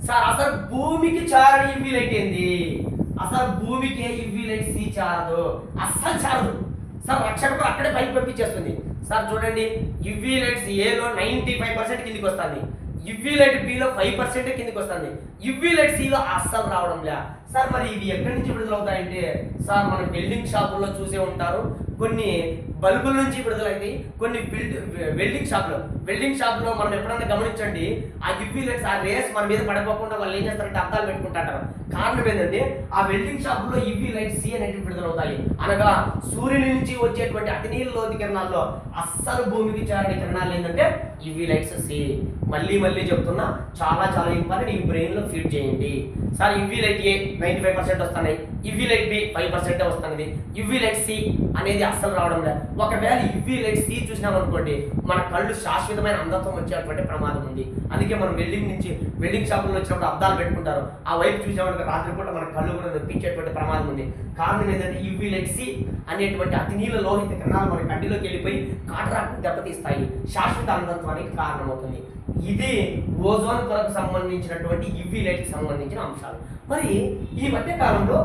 సార్ అసలు భూమికి చారని యువి లైట్ ఏంది? అసలు భూమికి యువి లైట్ సి చారదు, అస్సలు చారదు. సార్ రక్షకుడు అక్కడే పైకి పంపించేస్తుంది. సార్ చూడండి, యువి లైట్స్ ఏలో 95% కిందికి వస్తుంది, యువి లైట్ బిలో 5% కిందికి వస్తుంది, యువి లైట్ సిలో అస్సలు రావడం లే. సార్ మరి ఇవి ఎక్కడి నుంచి విడుదలవుతాయంటే సార్ మన వెల్డింగ్ షాపుల్లో చూసే ఉంటారు, కొన్ని బల్బుల నుంచి విడుదలైతాయి, కొన్ని వెల్డింగ్ షాప్లో మనం ఎప్పుడన్నా గమనించండి, ఆ యువి లైట్స్ ఆ రేస్ మన మీద పడిపోకుండా వాళ్ళు ఏం చేస్తారంటే అద్దాలు పెట్టుకుంటారు. కారణం ఏంటంటే ఆ వెల్డింగ్ షాపులో యువి లైట్ సి అనేటివి విడుదలవుతాయి. అనగా సూర్యుని నుంచి వచ్చేటువంటి అతి నీళ్ళ లోతి కిరణాల్లో అస్సలు భూమికి చేరని కిరణాలు ఏంటంటే యువి లైట్స్ సి. మళ్ళీ చెప్తున్నా, చాలా చాలా ఇంపార్టెంట్, ఈ బ్రెయిన్ లో ఫీడ్ చేయండి. సార్ యువి లైట్ ఏ 95% వస్తున్నాయి, యువి లైట్ బి 5% వస్తున్నది, యువి లైట్ సి అనేది అస్సలు రావడం లేదు. ఒకవేళ యువి లైట్ సి చూసినాం అనుకోండి, మన కళ్ళు శాశ్వతమైన అంధత్వం వచ్చేటువంటి ప్రమాదం ఉంది. అందుకే మనం వెల్డింగ్ షాపుల్లో వచ్చినప్పుడు అద్దాలు పెట్టుకుంటారు. ఆ వైపు చూసామనుకో రాత్రిపూట మన కళ్ళు కూడా నొప్పించేటువంటి ప్రమాదం ఉంది. కారణం ఏంటంటే యువి లైట్ సి అనేటువంటి అతి నీళ్ళ లోహిత కిరణాలు మన కంటిలోకి వెళ్ళిపోయి కాటరాక్ట్ దెబ్బతీస్తాయి, శాశ్వత అంధత్వానికి కారణమవుతుంది. ఇది ఓజోన్ పొరకు సంబంధించినటువంటి యువి లైట్కి సంబంధించిన అంశాలు. మరి ఈ మధ్య కాలంలో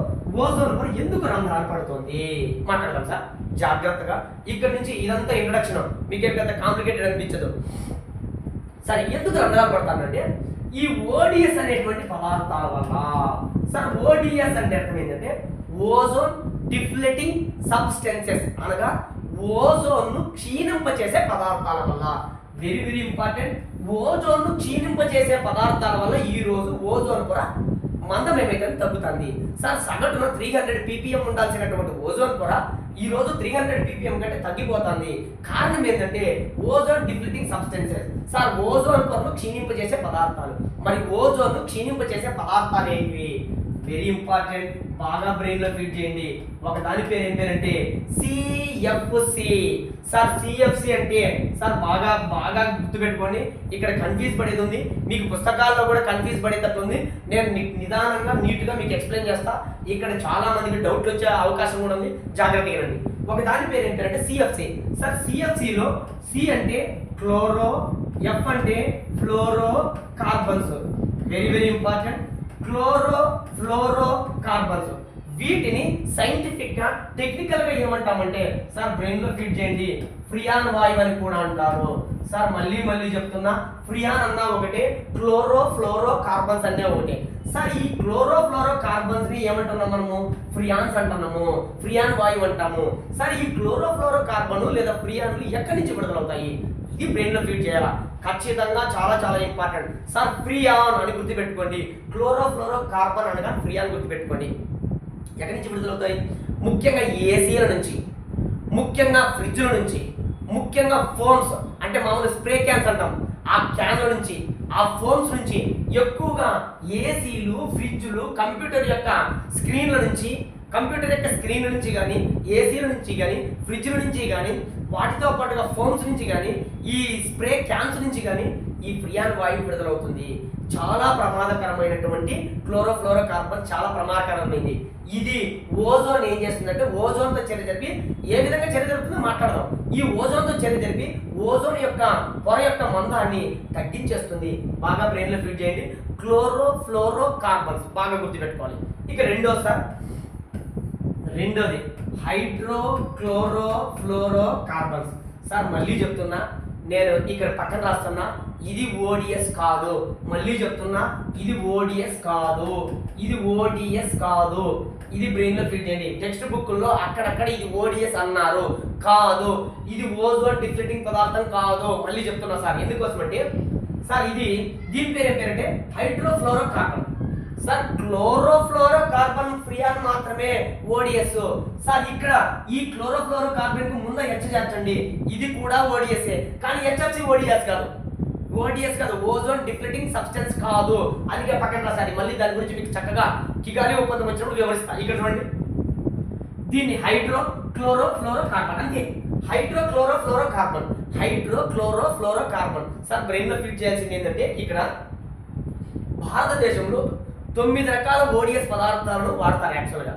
ఓజోన్ పొర ఎందుకు రంధ్రాలు పడుతుంది మాట్లాడదాం సార్ జాగ్రత్తగా. ఇక్కడ నుంచి ఇదంతా ఇంట్రడక్షన్, మీకేం పెద్ద కాంప్లికేటెడ్ అనిపించదు. సరే, ఎందుకు రంధ్రాలు పడతానంటే ఈ ఓడిఎస్ అనేటువంటి పదార్థాల వల్ల. సార్ ఓడిఎస్ అంటే అర్థం ఏంటంటే ఓజోన్ డిప్లెటింగ్ సబ్స్టెన్సెస్, అనగా ఓజోన్ను క్షీణింపచేసే పదార్థాల వల్ల. వెరీ ఇంపార్టెంట్, ఓజోన్ను క్షీణింపచేసే పదార్థాల వల్ల ఈ రోజు ఓజోన్ పొర మందం ఏమైతే తగ్గుతుంది. సార్ సగటున 300 ppm ఉండాల్సినటువంటి ఓజోన్ పొర ఈ రోజు 300 ppm కంటే తగ్గిపోతుంది. కారణం ఏంటంటే ozone depleting substances. Sir ozone పొరను క్షీణింపజేసే పదార్థాలు. మరి ఓజోన్ క్షీణింపజేసే పదార్థాలు ఏంటివి? వెరీ ఇంపార్టెంట్, బాగా బ్రెయిన్ లో ఫిట్ చేయండి. ఒక దాని పేరు ఏం పేరంటే సిఎఫ్సి. సార్ సిఎఫ్సి అంటే సార్ బాగా బాగా గుర్తుపెట్టుకోండి. ఇక్కడ కన్ఫ్యూజ్ పడేది ఉంది, మీకు పుస్తకాల్లో కూడా కన్ఫ్యూజ్ పడేటట్టు ఉంది. నేను నిదానంగా నీట్గా మీకు ఎక్స్ప్లెయిన్ చేస్తా. ఇక్కడ చాలా మందికి డౌట్లు వచ్చే అవకాశం కూడా ఉంది, జాగ్రత్తగా రండి. ఒక దాని పేరు ఏంటంటే సిఎఫ్సి. సార్ సిఎఫ్సిలో సి అంటే క్లోరో, ఎఫ్ అంటే fluoro carbons. Very very important, chloro fluoro carbons. వీటిని సైంటిఫిక్ గా టెక్నికల్ గా ఏమంటామంటే సార్ బ్రెయిన్ లో ఫిట్ చేయండి, ఫ్రియాన్ వాయువు అని కూడా అంటారు. సార్ మళ్ళీ మళ్ళీ చెప్తున్నా, ఫ్రియాన్ అన్నా ఒకటే, క్లోరో ఫ్లోరో కార్బన్స్ అనే ఒకటే. సార్ ఈ క్లోరో ఫ్లోరో కార్బన్స్ ని ఏమంటున్నాం మనము? ఫ్రియాన్స్ అంటున్నాము, ఫ్రియాన్ వాయువు అంటాము. సార్ ఈ క్లోరో ఫ్లోరో కార్బన్ లేదా ఫ్రియాన్లు ఎక్కడి నుంచి విడుదలవుతాయి? ఇది బ్రెయిన్ లో ఫీడ్ చేయాలా, ఖచ్చితంగా చాలా చాలా ఇంపార్టెంట్. సార్ ఫ్రియాన్ అని గుర్తుపెట్టుకోండి, క్లోరో ఫ్లోరో కార్బన్ అనగా ఫ్రియాన్ గుర్తుపెట్టుకోండి. ఎక్కడి నుంచి విడుదలవుతాయి? ముఖ్యంగా ఏసీల నుంచి, ముఖ్యంగా ఫ్రిడ్జ్ల నుంచి, ముఖ్యంగా ఫోన్స్ అంటే మామూలు స్ప్రే క్యాన్స్ అంటాం, ఆ క్యాన్ల నుంచి, ఆ ఫోన్స్ నుంచి, ఎక్కువగా ఏసీలు, ఫ్రిడ్జ్లు, కంప్యూటర్ యొక్క స్క్రీన్ల నుంచి, కంప్యూటర్ యొక్క స్క్రీన్ నుంచి కానీ, ఏసీల నుంచి కానీ, ఫ్రిడ్జ్ల నుంచి కానీ, వాటితో పాటుగా ఫోన్స్ నుంచి కానీ, ఈ స్ప్రే క్యాన్స్ నుంచి కానీ ఈ ఫ్రియాన్ వాయువు విడుదలవుతుంది. చాలా ప్రమాదకరమైనటువంటి క్లోరోఫ్లోరో కార్బన్ చాలా ప్రమాదకరమైనది. ఇది ఓజోన్ ఏం చేస్తుందంటే ఓజోన్తో చర్య జరిపి ఏ విధంగా చర్య జరుపుతుందో మాట్లాడదాం. ఈ ఓజోన్తో చర్య జరిపి ఓజోన్ యొక్క పొర యొక్క మందాన్ని తగ్గించేస్తుంది. బాగా బ్రెయిన్లో ఫీడ్ చేయండి. క్లోరోఫ్లోరో కార్బన్స్ బాగా గుర్తుపెట్టుకోవాలి. ఇక రెండోది hydro chloro fluoro carbons. Sir మళ్ళీ చెప్తున్నా, నేను ఇక్కడ పక్కన రాస్తున్నా, ఇది ఓడిఎస్ కాదు. మళ్ళీ చెప్తున్నా, ఇది ఓడిఎస్ కాదు, ఇది ఓడిఎస్ కాదు. ఇది బ్రెయిన్ లో ఫిట్ చేయండి. టెక్స్ట్ బుక్ లో అక్కడక్కడ ఇది ఓడిఎస్ అన్నారు, కాదు. ఇది ఓజోన్ డిప్లీటింగ్ పదార్థం కాదు. మళ్ళీ చెప్తున్నా సార్, ఎందుకోసం అంటే సార్ ఇది దీని పేరు ఏం పేరంటే hydrofluoro carbon. Sir chlorofluoro carbon freon మాత్రమే ఓడిఎస్. సార్ ఇక్కడ ఈ క్లోరోఫ్లోరో కార్బన్ కు ముందు హెచ్ చేర్చండి, ఇది కూడా ఓడిఎస్. కానీ హెచ్ఎఫ్సి ఓడిఎస్ కాదు, ఓడిఎస్ కాదు, ఓజోన్ డిప్లీటింగ్ సబ్స్టెన్స్ కాదు. అందుకే పక్కన రాసారి. మళ్ళీ దాని గురించి మీకు చక్కగా కిగాలి ఒప్పందం వచ్చినప్పుడు వివరిస్తా. ఇక్కడ చూడండి, దీన్ని హైడ్రో క్లోరో ఫ్లోరో కార్బన్ అంతే. Hydro chloro ఫ్లోరో carbon, hydro chloro ఫ్లోరో carbon. Sir brain లో ఫిట్ చేయాల్సింది ఏంటంటే ఇక్కడ భారతదేశంలో 9 రకాల ఓడిఎస్ పదార్థాలను వాడతారు. యాక్చువల్గా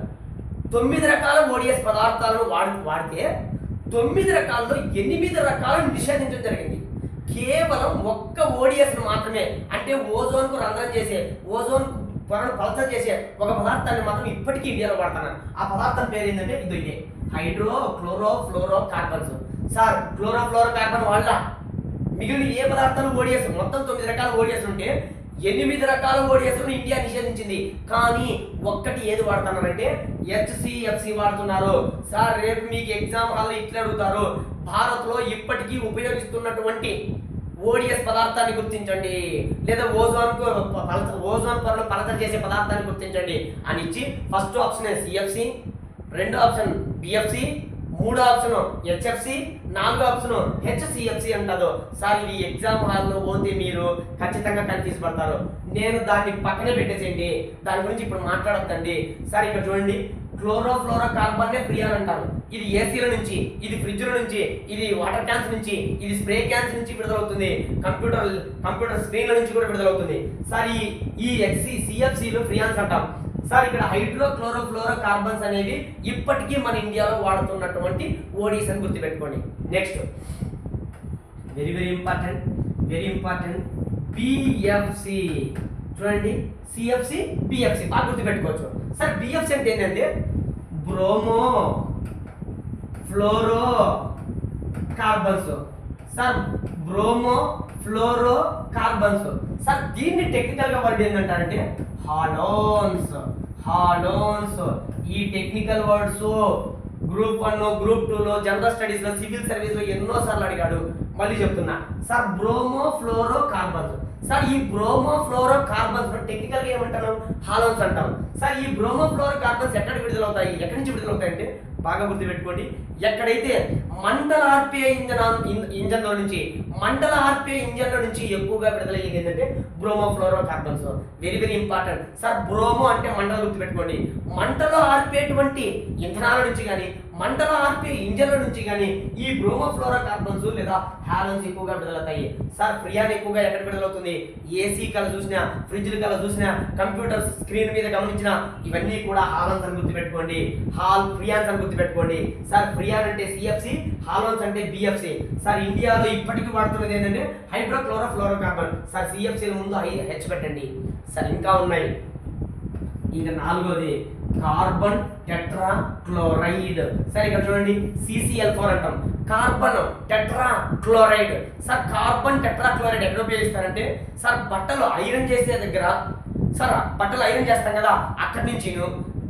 9 రకాల ఓడిఎస్ పదార్థాలను వాడితే 9 రకాల్లో 8 రకాలను నిషేధించడం జరిగింది. కేవలం ఒక్క ఓడిఎస్ మాత్రమే, అంటే ఓజోన్ కు రంధ్రం చేసే, ఓజోన్ పొరను పలచన చేసే ఒక పదార్థాన్ని మాత్రం ఇప్పటికీ ఇండియాలో వాడుతున్నారు. ఆ పదార్థం పేరు ఏంటంటే ఇదే hydro chloro fluoro carbons. Sir chloro ఫ్లోరో carbon వాళ్ళ మిగిలిన ఏ పదార్థాలు ఓడిఎస్, మొత్తం 9 రకాల ఓడిఎస్ ఉంటే 8 రకాల ఓడిఎస్లను ఇండియా నిషేధించింది. కానీ ఒక్కటి ఏది వాడుతున్నారంటే హెచ్సిఎఫ్సి వాడుతున్నారు. సార్ రేపు మీకు ఎగ్జామ్ హాల్లో ఇట్లా అడుగుతారు, భారత్లో ఇప్పటికీ ఉపయోగిస్తున్నటువంటి ఓడిఎస్ పదార్థాన్ని గుర్తించండి, లేదా ఓజోన్ పొరను పలచన చేసే పదార్థాన్ని గుర్తించండి అని ఇచ్చి ఫస్ట్ ఆప్షన్ సిఎఫ్సి, రెండో ఆప్షన్ బిఎఫ్సి, మూడో ఆప్షన్ హెచ్ఎఫ్సి, నాలుగో ఆప్షన్ హెచ్సిఎఫ్సి అంటారు. సార్ ఇది ఎగ్జామ్ హాల్లో పోతే మీరు ఖచ్చితంగా కన్ఫ్యూజ్ పడతారు. నేను దాన్ని పక్కనే పెట్టేసేయండి, దాని గురించి ఇప్పుడు మాట్లాడొద్దండి. సార్ ఇక్కడ చూడండి, క్లోరోఫ్లోరో కార్బన్ ఫ్రియాన్ అంటారు. ఇది ఏసీల నుంచి, ఇది ఫ్రిడ్జ్ల నుంచి, ఇది వాటర్ క్యాన్స్ నుంచి, ఇది స్ప్రే క్యాన్స్ నుంచి విడుదలవుతుంది, కంప్యూటర్ స్క్రీన్ల నుంచి కూడా విడుదలవుతుంది. సార్ ఈ సిఎఫ్సిలు ఫ్రియాన్స్ అంటాం. సార్ ఇక్కడ హైడ్రో క్లోరోఫ్లోరో కార్బన్స్ అనేవి ఇప్పటికీ మన ఇండియాలో వాడుతున్నటువంటి ఓడిఎస్ అని గుర్తుపెట్టుకోండి. Next very very important BFC. చూడండి, సిఎఫ్సి బిఎఫ్సి బాగా గుర్తుపెట్టుకోవచ్చు. సార్ బిఎఫ్సి అంటే ఏంటంటే bromo ఫ్లోరో carbons. Sir bromo ఫ్లోరో carbons. Sir దీన్ని టెక్నికల్ గా వర్డ్ ఏంటంటారంటే హాలోన్స్. ఈ టెక్నికల్ వర్డ్స్ గ్రూప్ 1 గ్రూప్ 2లో జనరల్ స్టడీస్ లో సివిల్ సర్వీస్ లో ఎన్నో సార్లు అడిగాడు. మళ్ళీ చెప్తున్నా సార్ బ్రోమో ఫ్లోరో కార్బన్స్. సార్ ఈ బ్రోమోఫ్లోరో కార్బన్స్ టెక్నికల్గా ఏమంటారు, హాలోన్స్ అంటాం. సార్ ఈ బ్రోమోఫ్లోరో కార్బన్స్ ఎక్కడ విడుదలవుతాయి, ఎక్కడి నుంచి విడుదలవుతాయి అంటే బాగా గుర్తుపెట్టుకోండి, ఎక్కడైతే మంటల ఆర్పిఐ ఇంజన్లో నుంచి ఎక్కువగా విడుదలయ్యేది ఏంటంటే bromofluoro carbons. Very very important sir. Bromo అంటే మంటలు గుర్తుపెట్టుకోండి. మంటలో ఆర్పేటువంటి ఇంధనాల నుంచి కానీ మంటలో ఆర్పే ఇంజన్ల నుంచి కానీ ఈ బ్రోమోఫ్లోరో కార్బన్స్ లేదా హాలోన్స్ ఎక్కువగా విడుదలవుతాయి. సార్ ఫ్రియాన్ ఎక్కువగా ఎక్కడ విడుదలవుతుంది, ఏసీ కల చూసినా, ఫ్రిడ్జ్ల కల చూసినా, కంప్యూటర్ స్క్రీన్ మీద గమనించిన ఇవన్నీ కూడా హాలోన్స్ అని గుర్తుపెట్టుకోండి. ఫ్రియాన్స్ అని గుర్తుపెట్టుకోండి. సార్ ఫ్రియాన్ అంటే సిఎఫ్సి, హాలోన్స్ అంటే బిఎఫ్సి. సార్ ఇండియాలో ఇప్పటికీ వాడుతున్నది ఏంటంటే హైడ్రోక్లోరో కార్బన్. సార్ సిఎఫ్సి ముందు హెచ్ పెట్టండి. సార్ ఇంకా ఉన్నాయి. ఇంకా నాలుగోది కార్బన్ టెట్రా క్లోరైడ్. సరే ఇక్కడ చూడండి, CCl4 అంటాం. Carbon tetra chloride. Sir carbon tetra chloride ఎక్కడ ఉపయోగిస్తారంటే సార్ బట్టలు ఐరన్ చేసే దగ్గర, సార్ బట్టలు ఐరన్ చేస్తాం కదా అక్కడి నుంచి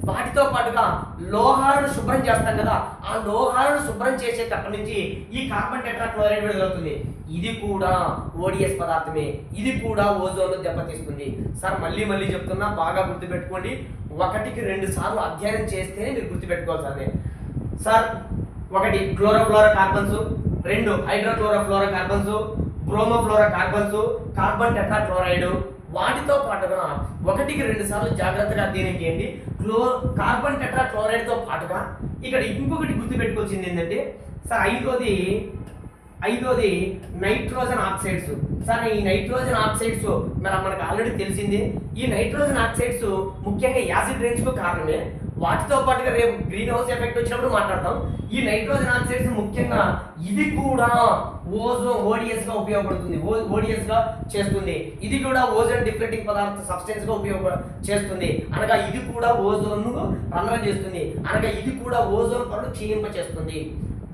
వాటితో పాటుగా లోహాలను శుభ్రం చేస్తాం కదా, ఆ లోహాలను శుభ్రం చేసేటప్పటి నుంచి ఈ కార్బన్ టెట్రా క్లోరైడ్ విడుదలవుతుంది. ఇది కూడా ఓడిఎస్ పదార్థమే, ఇది కూడా ఓజోన్ను దెబ్బతీస్తుంది. సార్ మళ్ళీ చెప్తున్నా, బాగా గుర్తుపెట్టుకోండి. 1కి 2 సార్లు అధ్యయనం చేస్తేనే మీరు గుర్తుపెట్టుకోవాల్సిందే. Sir 1 chlorofluoro carbons, 2 hydrochlorofluoro carbons, bromofluoro carbons, carbon tetra chloride. వాటితో పాటుగా 1కి 2 సార్లు జాగ్రత్తగా అధ్యయనం చేయండి. కార్బన్ టెట్రా క్లోరైడ్తో పాటుగా ఇక్కడ ఇంకొకటి గుర్తుపెట్టుకోవాల్సింది ఏంటంటే సార్ ఐదోది నైట్రోజన్ ఆక్సైడ్స్. సార్ ఈ నైట్రోజన్ ఆక్సైడ్స్ మనకు ఆల్రెడీ తెలిసింది. ఈ నైట్రోజన్ ఆక్సైడ్స్ ముఖ్యంగా యాసిడ్ రేంజ్కు కారణమే. వాటితో పాటుగా రేపు గ్రీన్ హౌస్ ఎఫెక్ట్ వచ్చినప్పుడు మాట్లాడతాం. ఈ నైట్రోజన్ ఆక్సైడ్స్ ముఖ్యంగా ఇది కూడా ఓడిఎస్ గా ఉపయోగపడుతుంది, ఓడిఎస్ గా చేస్తుంది. ఇది కూడా ఓజోన్ డిప్లెటింగ్ సబ్స్టెన్స్ గా చేస్తుంది. అనగా ఇది కూడా ఓజోన్ ను రంధ్రం చేస్తుంది. అనగా ఇది కూడా ఓజోన్ పొరను క్షీణింప చేస్తుంది.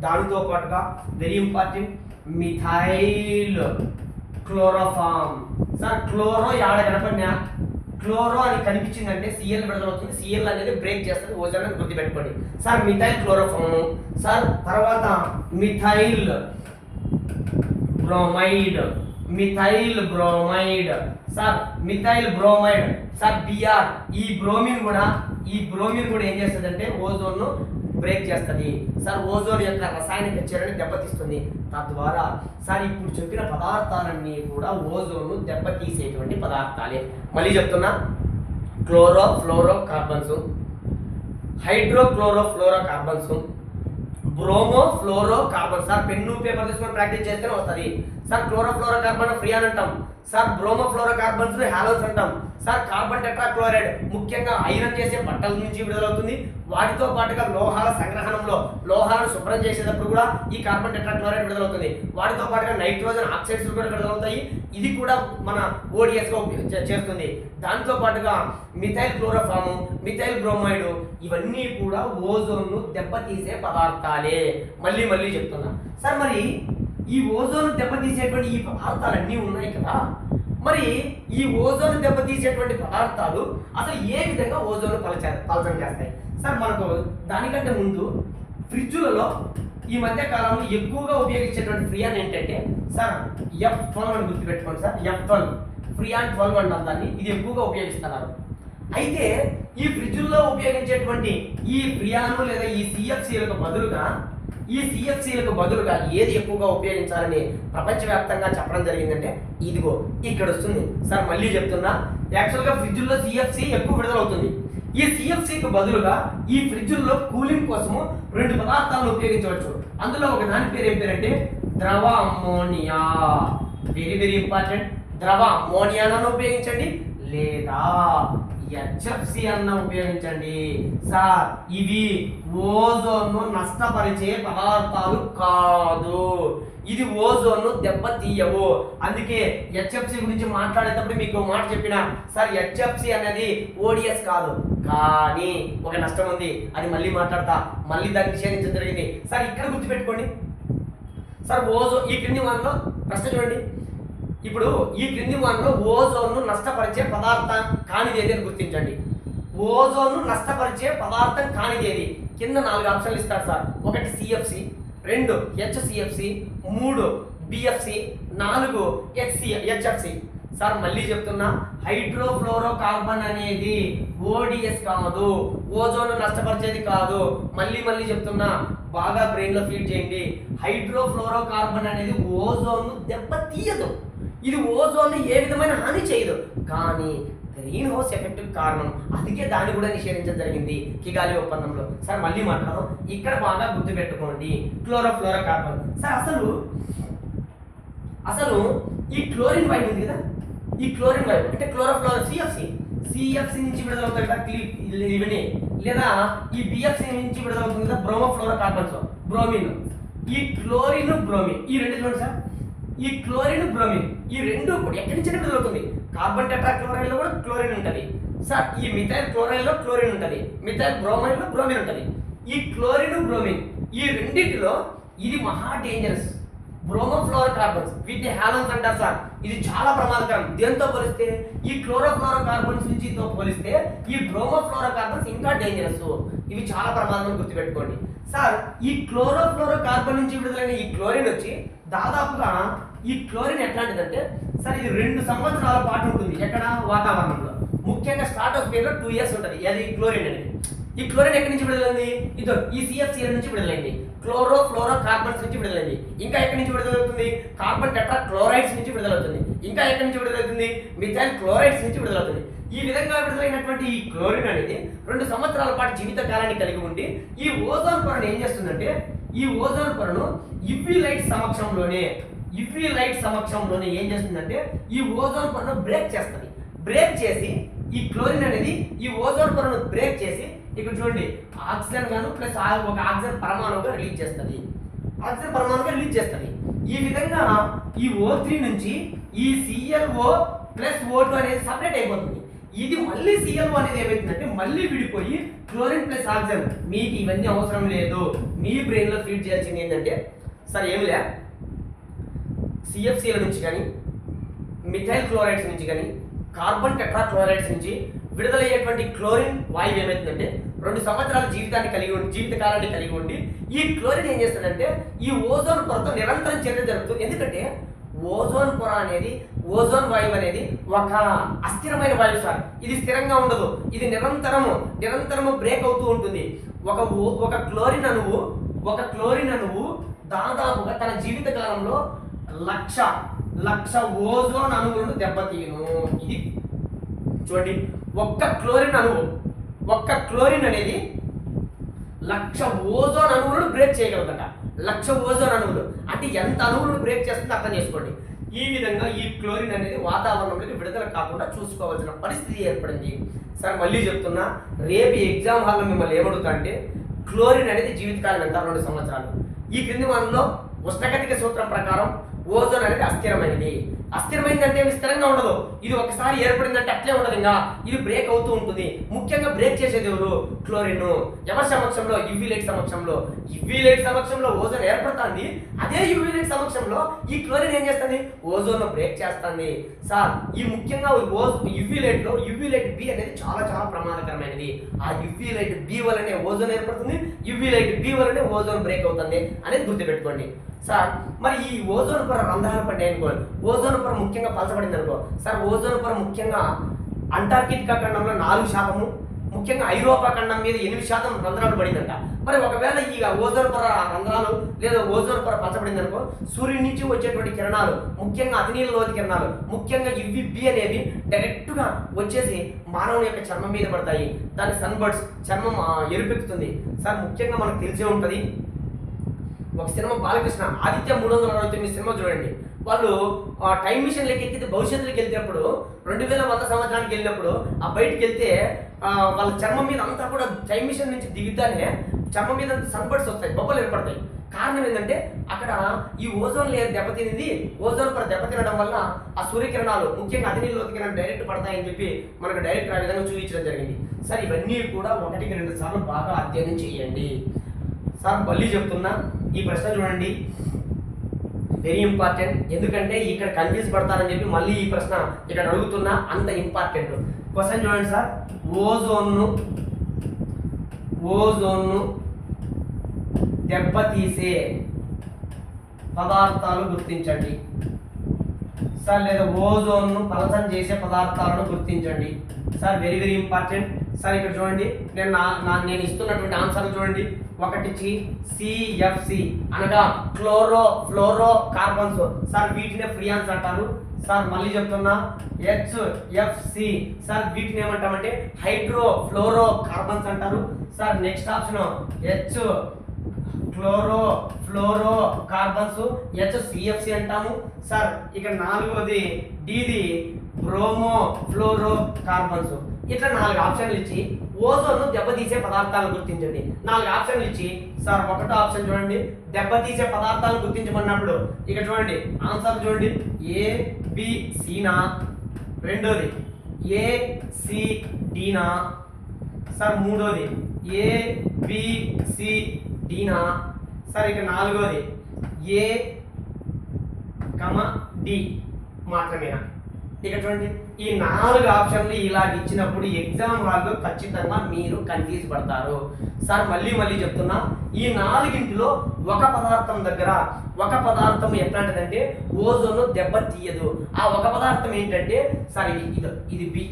దానితో పాటుగా very important methyl chloroform. Sir chloro యాడ కనపడినా క్లోరో అని కనిపించిందంటే సిఎల్ విడుదలవుతుంది. సిఎల్ అనేది బ్రేక్ చేస్తుంది ఓజోన్ అని గుర్తుపెట్టుకోండి. Sir methyl chloroform. సార్ తర్వాత methyl bromide. Sir methyl bromide. Sir B R. ఈ బ్రోమిన్ కూడా ఏం చేస్తుంది అంటే ఓజోన్ ను బ్రేక్ చేస్తుంది. సార్ ఓజోన్ యొక్క రసాయనిక చర్యని దెబ్బతీస్తుంది. తద్వారా సార్ ఇప్పుడు చెప్పిన పదార్థాలన్నీ కూడా ఓజోన్ ను దెబ్బతీసేటువంటి పదార్థాలే. మళ్ళీ చెప్తున్నా, chlorofluoro carbons, hydrochlorofluoro carbons, bromofluoro carbon. Sir pen paper తీసుకొని ప్రాక్టీస్ చేస్తేనే వస్తుంది. సార్ క్లోరోఫ్లోరో కార్బన్ ఫ్రియాన్ అంటాం. సార్ బ్రోమోఫ్లోరో కార్బన్స్ హాలోన్స్ అంటాం. సార్ కార్బన్ టెట్రా క్లోరైడ్ ముఖ్యంగా ఐరన్ చేసే బట్టల నుంచి విడుదలవుతుంది. వాటితో పాటుగా లోహాల సంగ్రహణంలో లోహాలను శుభ్రం చేసేటప్పుడు కూడా ఈ కార్బన్ టెట్రా క్లోరైడ్ విడుదలవుతుంది. వాటితో పాటుగా నైట్రోజన్ ఆక్సైడ్స్ కూడా విడుదలవుతాయి. ఇది కూడా మన ఓడిఎస్ గా చేస్తుంది. దాంతో పాటుగా మిథైల్ క్లోరోఫామ్, మిథైల్ బ్రోమైడ్ ఇవన్నీ కూడా ఓజోన్ ను దెబ్బతీసే పదార్థాలే. మళ్ళీ చెప్తున్నా. సార్ మరి ఈ ఓజోన్ దెబ్బతీసేటువంటి ఈ పదార్థాలన్నీ ఉన్నాయి కదా, మరి ఈ ఓజోన్ దెబ్బతీసేటువంటి పదార్థాలు అసలు ఏ విధంగా ఓజోన్ పలచన చేస్తాయి? సార్ మనకు దానికంటే ముందు ఫ్రిడ్జులలో ఈ మధ్య కాలంలో ఎక్కువగా ఉపయోగించేటువంటి ఫ్రియాన్ ఏంటంటే సార్ F12 అని గుర్తుపెట్టుకోండి. సార్ F12 ఫ్రియాన్ 12 అంటారు దాన్ని. ఇది ఎక్కువగా ఉపయోగిస్తున్నారు. అయితే ఈ ఫ్రిడ్జుల్లో ఉపయోగించేటువంటి ఈ ఫ్రియాను లేదా ఈ సిఎఫ్సీలకు బదులుగా ఏది ఎక్కువగా ఉపయోగించాలని ప్రపంచవ్యాప్తంగా చెప్పడం జరిగిందంటే ఇదిగో ఇక్కడ వస్తుంది. సార్ మళ్ళీ చెప్తున్నా, యాక్చువల్గా ఫ్రిడ్జుల్లో సిఎఫ్సి ఎక్కువ విడుదలవుతుంది. ఈ సిఎఫ్సికి బదులుగా ఈ ఫ్రిడ్జుల్లో కూలింగ్ కోసము 2 పదార్థాలను ఉపయోగించవచ్చు. అందులో ఒక దాని పేరు ఏం పేరంటే ద్రవ అమ్మోనియా. Very important. ద్రవ అమ్మోనియాను ఉపయోగించండి లేదా హెచ్ఎఫ్సి అన్న ఉపయోగించండి. సార్ ఇవి ఓజోన్ ను నష్టపరిచే పదార్థాలు కాదు. ఇది ఓజోన్ ను దెబ్బతీయవు. అందుకే హెచ్ఎఫ్సి గురించి మాట్లాడేటప్పుడు మీకు మాట చెప్పిన సార్ హెచ్ఎఫ్సి అనేది ఓడిఎస్ కాదు, కానీ ఒక నష్టం ఉంది. అది మళ్ళీ మాట్లాడతా, మళ్ళీ దాన్ని నిషేధించడం జరిగింది. సార్ ఇక్కడ గుర్తుపెట్టుకోండి. సార్ ఓజోన్ ఈ క్రింది వాటిలో ప్రశ్న చూడండి. ఇప్పుడు ఈ క్రింది వాటిలో ఓజోన్ ను నష్టపరిచే పదార్థం కానిదేది అని గుర్తించండి. ఓజోన్ ను నష్టపరిచే పదార్థం కానిదేది? కింద 4 ఆప్షన్లు ఇస్తారు sir. 1 CFC, 2 HCFC, 3 BFC, 4 HFC. Sir మళ్ళీ చెప్తున్నా, హైడ్రోఫ్లోరోకార్బన్ అనేది ఓడిఎస్ కాదు, ఓజోన్ నష్టపరిచేది కాదు. మళ్ళీ చెప్తున్నా, బాగా బ్రెయిన్లో ఫీడ్ చేయండి. హైడ్రోఫ్లోరోకార్బన్ అనేది ఓజోన్ దెబ్బతీయదు, ఇది ఓజోన్ ఏ విధమైన హాని చేయదు, కానీ గ్రీన్ హౌస్ ఎఫెక్ట్ కారణం. అందుకే దాన్ని కూడా నిషేధించడం జరిగింది కిగాలి ఒప్పందంలో. సార్ మళ్ళీ మాట్లాడదాం, ఇక్కడ బాగా గుర్తుపెట్టుకోండి క్లోరోఫ్లోరోకార్బన్. సార్ అసలు ఈ క్లోరిన్ వాయువు ఉంది కదా, ఈ క్లోరిన్ వాయువు అంటే క్లోరోఫ్లోరో సిఎఫ్సి నుంచి విడుదలవుతాయి కదా ఇవన్నీ, లేదా ఈ బిఎఫ్సి నుంచి విడుదలవుతుంది కదా బ్రోమోఫ్లోరోకార్బన్స్, బ్రోమిన్. ఈ క్లోరిన్ బ్రోమిన్ ఈ రెండు చూడండి సార్, ఈ క్లోరిన్ బ్రోమిన్ ఈ రెండు కూడా ఎక్కడి నుంచి విడుదలవుతుంది? కార్బన్ టెట్రాక్లోరైడ్ లో కూడా క్లోరిన్ ఉంటుంది సార్, ఈ మిథైల్ క్లోరైడ్ లో క్లోరిన్ ఉంటుంది, మిథైల్ బ్రోమైడ్ లో బ్రోమిన్ ఉంటుంది. ఈ క్లోరిన్ బ్రోమిన్ ఈ రెండింటిలో ఇది మహా డేంజరస్. బ్రోమోఫ్లోరోకార్బన్స్ వీటిని హాలోన్స్ అంటారు సార్. ఇది చాలా ప్రమాదకరం. దేంతో పోలిస్తే ఈ క్లోరోఫ్లోరోకార్బన్స్ నుంచి పోలిస్తే ఈ బ్రోమోఫ్లోరోకార్బన్స్ ఇంకా డేంజరస్. ఇవి చాలా ప్రమాదం గుర్తుపెట్టుకోండి సార్. ఈ క్లోరోఫ్లోరోకార్బన్ నుంచి విడుదలైన ఈ క్లోరిన్ వచ్చి దాదాపుగా ఈ క్లోరిన్ ఎట్లాంటిదంటే సార్, ఇది 2 సంవత్సరాల పాటు ఉంటుంది. ఎక్కడ? వాతావరణంలో. ముఖ్యంగా స్ట్రాటోస్ఫియర్ లో 2 years ఉంటుంది. అది క్లోరిన్ అనేది. ఈ క్లోరిన్ ఎక్కడి నుంచి విడుదలైంది? ఇదో ఈ సిఎఫ్సిఎల్ నుంచి విడుదలైంది, క్లోరోఫ్లోరోకార్బన్స్ నుంచి విడుదలైంది. ఇంకా ఎక్కడి నుంచి విడుదలవుతుంది? కార్బన్ టెట్రాక్లోరైడ్స్ నుంచి విడుదలవుతుంది. ఇంకా ఎక్కడి నుంచి విడుదలవుతుంది? మిథైల్ క్లోరైడ్స్ నుంచి విడుదలవుతుంది. ఈ విధంగా విడుదలైనటువంటి ఈ క్లోరిన్ అనేది 2 సంవత్సరాల పాటు జీవిత కాలాన్ని కలిగి ఉండి ఈ ఓజోన్ పొరను ఏం చేస్తుందంటే, ఈ ఓజోన్ పొరను యువి లైట్ సమక్షంలోనే ఏం చేస్తుందంటే ఈ ఓజోన్ పొరను బ్రేక్ చేస్తుంది. బ్రేక్ చేసి ఈ క్లోరిన్ అనేది ఈ ఓజోన్ పొరను బ్రేక్ చేసి ఇక్కడ చూడండి ఆక్సిజన్ గాను ప్లస్ ఒక ఆక్సిజన్ పరమాణువుగా రిలీజ్ చేస్తుంది. ఈ విధంగా ఈ O3 నుంచి ఈ ClO ప్లస్ O2 అనేది సపరేట్ అయిపోతుంది. ఇది మళ్ళీ ClO అనేది ఏమవుతుందంటే మళ్ళీ విడిపోయి క్లోరిన్ ప్లస్ ఆక్సిజన్. మీకు ఇవన్నీ అవసరం లేదు, మీ బ్రెయిన్లో ఫీడ్ చేయాల్సింది ఏంటంటే సార్ ఏమిలే, సిఎఫ్సిల నుంచి కానీ మిథైల్ క్లోరైడ్స్ నుంచి కానీ కార్బన్ టెట్రాక్లోరైడ్స్ నుంచి విడుదలయ్యేటువంటి క్లోరిన్ వాయువు ఏమవుతుందంటే 2 సంవత్సరాల జీవిత కాలాన్ని కలిగి ఉండి ఈ క్లోరిన్ ఏం చేస్తుందంటే ఈ ఓజోన్ పొరతో నిరంతరం చర్య జరుపుతుంది. ఎందుకంటే ఓజోన్ పొర అనేది, ఓజోన్ వాయువు అనేది ఒక అస్థిరమైన వాయువు సార్. ఇది స్థిరంగా ఉండదు, ఇది నిరంతరము బ్రేక్ అవుతూ ఉంటుంది. ఒక క్లోరిన్ అణువు దాదాపుగా తన జీవిత కాలంలో లక్ష ఓజోన్ అణువులను దెబ్బతీయను. ఇది చూడండి, ఒక్క క్లోరిన్ అనేది 1,00,000 ఓజోన్ అణువులను బ్రేక్ చేయగలదట. 1,00,000 ఓజోన్ అణువులు అంటే ఎంత అణువులను బ్రేక్ చేస్తుందో అర్థం చేసుకోండి. ఈ విధంగా ఈ క్లోరిన్ అనేది వాతావరణంలోకి విడుదల కాకుండా చూసుకోవాల్సిన పరిస్థితి ఏర్పడింది. సార్ మళ్ళీ చెప్తున్నా, రేపు ఎగ్జామ్ హాల్లో మిమ్మల్ని ఏమడుగుతా అంటే క్లోరిన్ అనేది జీవితకాలం ఎంత? 2 సంవత్సరాలు. ఈ క్రింది వారంలో ఉష్ణగతిక సూత్రం ప్రకారం ఓజోన్ అనేది అస్థిరమైంది అంటే స్థిరంగా ఉండదు. ఇది ఒకసారి ఏర్పడిందంటే అట్లే ఉండదు, ఇంకా ఇది బ్రేక్ అవుతూ ఉంటుంది. ముఖ్యంగా బ్రేక్ చేసేది ఎవరు? క్లోరిన్. ఎవరి సమక్షంలో? యువి లైట్ సమక్షంలో ఓజోన్ ఏర్పడుతుంది. అదే యువి లైట్ సమక్షంలో ఈ క్లోరిన్ ఏం చేస్తుంది? ఓజోన్ బ్రేక్ చేస్తుంది. సార్ ఈ ముఖ్యంగా యువి లైట్ బి అనేది చాలా చాలా ప్రమాదకరమైనది. ఆ యువి లైట్ బి వల్లనే ఓజోన్ ఏర్పడుతుంది, యువి లైట్ బి వల్లనే ఓజోన్ బ్రేక్ అవుతుంది అనేది గుర్తుపెట్టుకోండి. సార్ మరి ఈ ఓజోన్ పొర రంధ్రాలు పడ్డాయి అనుకోండి, ఓజోన్ పొర ముఖ్యంగా పలచబడింది అనుకో సార్, ఓజోన్ పొర ముఖ్యంగా అంటార్కిటికా ఖండంలో 4%, ముఖ్యంగా ఐరోపా ఖండం మీద 8% రంధ్రాలు పడిందంట. మరి ఒకవేళ ఈ ఓజోన్ పొర రంధ్రాలు లేదా ఓజోన్ పొర పలచబడింది అనుకో, సూర్యుడి నుంచి వచ్చేటువంటి కిరణాలు, ముఖ్యంగా అతినీల లోతి కిరణాలు, ముఖ్యంగా UVB అనేవి డైరెక్ట్గా వచ్చేసి మానవుని యొక్క చర్మం మీద పడతాయి. దాని సన్బర్డ్స్ చర్మం ఎరుపెక్కుతుంది. సార్ ముఖ్యంగా మనకు తెలిసే ఉంటుంది, ఒక సినిమా బాలకృష్ణ ఆదిత్య 369 సినిమా చూడండి. వాళ్ళు టైం మిషన్ లెక్క ఎక్కితే భవిష్యత్తులోకి వెళ్తేప్పుడు 2100 సంవత్సరానికి వెళ్ళినప్పుడు ఆ బయటికి వెళ్తే వాళ్ళ చర్మం మీద అంతా కూడా టైం మిషన్ నుంచి దిగుతానే చర్మం మీద సన్బర్డ్స్ వస్తాయి, బొబ్బలు ఏర్పడతాయి. కారణం ఏంటంటే అక్కడ ఈ ఓజోన్ లేయర్ దెబ్బతినింది. ఓజోన్ పొర దెబ్బతినడం వల్ల ఆ సూర్యకిరణాలు ముఖ్యంగా అతినీలోకి కిరణాలు డైరెక్ట్ పడతాయని చెప్పి మనకు డైరెక్ట్ ఆ విధంగా చూపించడం జరిగింది. సార్ ఇవన్నీ కూడా 1-2 సార్లు బాగా అధ్యయనం చేయండి. సార్ మళ్ళీ చెప్తున్నా, ఈ ప్రశ్న చూడండి, వెరీ ఇంపార్టెంట్. ఎందుకంటే ఇక్కడ కన్ఫ్యూజ్ పడతారని చెప్పి మళ్ళీ ఈ ప్రశ్న ఇక్కడ అడుగుతున్నా, అంత ఇంపార్టెంట్ క్వశ్చన్ చూడండి సార్. ఓజోన్ను దెబ్బతీసే పదార్థాలు గుర్తించండి. సార్ లేదా ఓజోన్ను పలచన చేసే పదార్థాలను గుర్తించండి. Sir very very important. Sir ఇక్కడ చూడండి, నేను ఇస్తున్నటువంటి ఆన్సర్లు చూడండి. ఒకటి సిఎఫ్సి అనగా క్లోరో ఫ్లోరో కార్బన్స్. సార్ వీటినే ఫ్రియాన్స్ అంటారు. సార్ మళ్ళీ చెప్తున్నా, హెచ్ఎఫ్సి. సార్ వీటిని ఏమంటామంటే హైడ్రో ఫ్లోరో కార్బన్స్ అంటారు. Sir next option H chloro fluoro carbons, HCFC అంటాము. సార్ ఇక్కడ నాలుగోది డిది బ్రోమో ఫ్లోరో కార్బన్స్. ఇట్లా 4 ఆప్షన్లు ఇచ్చి ఓజోన్ను దెబ్బతీసే పదార్థాలను గుర్తించండి. 4 ఆప్షన్లు ఇచ్చి సార్ ఒకటో ఆప్షన్ చూడండి, దెబ్బతీసే పదార్థాలను గుర్తించమన్నప్పుడు ఇక్కడ చూడండి ఆన్సర్ చూడండి, ఏ బి సినా, రెండోది ఏ సి డినా, సార్ మూడోది ఏ బి సి డినా, సార్ ఇక నాలుగోది ఏ డి మాత్రమేనా. ఇక చూడండి, ఈ 4 ఆప్షన్లు ఇలా ఇచ్చినప్పుడు ఎగ్జామ్ హాల్లో ఖచ్చితంగా మీరు కన్ఫ్యూజ్ పడతారు. సార్ మళ్ళీ చెప్తున్నా, ఈ 4గింటిలో ఒక పదార్థం దగ్గర ఒక పదార్థం ఎట్లాంటిదంటే ఓజోన్ దెబ్బతీయదు. ఆ ఒక పదార్థం ఏంటంటే సార్ ఇది బి.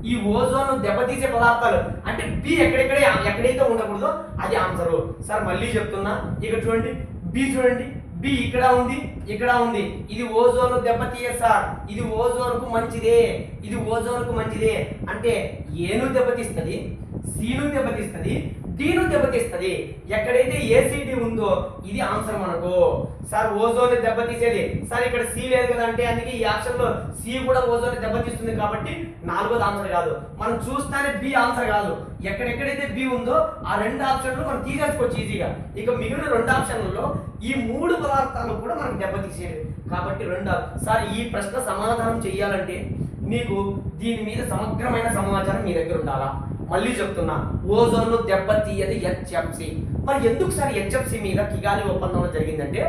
ఈ ఓజోన్ దెబ్బతీసే పదార్థాలు అంటే బి ఎక్కడైతే ఉండకూడదో అది ఆన్సరు. సార్ మళ్ళీ చెప్తున్నా, ఇక్కడ చూడండి బి చూడండి, బి ఇక్కడ ఉంది ఇక్కడ ఉంది. ఇది ఓజోన్ దెబ్బతీయ సార్, ఇది ఓజోన్కు మంచిదే, ఇది ఓజోన్కు మంచిదే అంటే ఏను దెబ్బతీస్తుంది, సిను దెబ్బతీస్తుంది, డీను దెబ్బతీస్తుంది. ఎక్కడైతే ఏసీడీ ఉందో ఇది ఆన్సర్ మనకు. సార్ ఓజోన్ దెబ్బతీసేది సార్ ఇక్కడ సి లేదు కదా అంటే అందుకే ఈ ఆప్షన్ లో సి కూడా ఓజోన్ దెబ్బతీస్తుంది కాబట్టి 4వ ఆన్సర్ కాదు. మనం చూస్తానే బి ఆన్సర్ కాదు. ఎక్కడెక్కడైతే బి ఉందో ఆ 2 ఆప్షన్లు మనం తీసేసుకోవచ్చు ఈజీగా. ఇక మిగిలిన 2 ఆప్షన్లలో ఈ 3 పదార్థాలు కూడా మనకు దెబ్బతీసేది కాబట్టి 2. సార్ ఈ ప్రశ్న సమాధానం చేయాలంటే మీకు దీని మీద సమగ్రమైన సమాచారం మీ దగ్గర ఉండాలా. మళ్ళీ చెప్తున్నా, ఓజోన్ దెబ్బతీయది హెచ్ఎఫ్సి. మరి ఎందుకు సార్ హెచ్ఎఫ్సి మీద కిగాలి ఒప్పందంలో జరిగిందంటే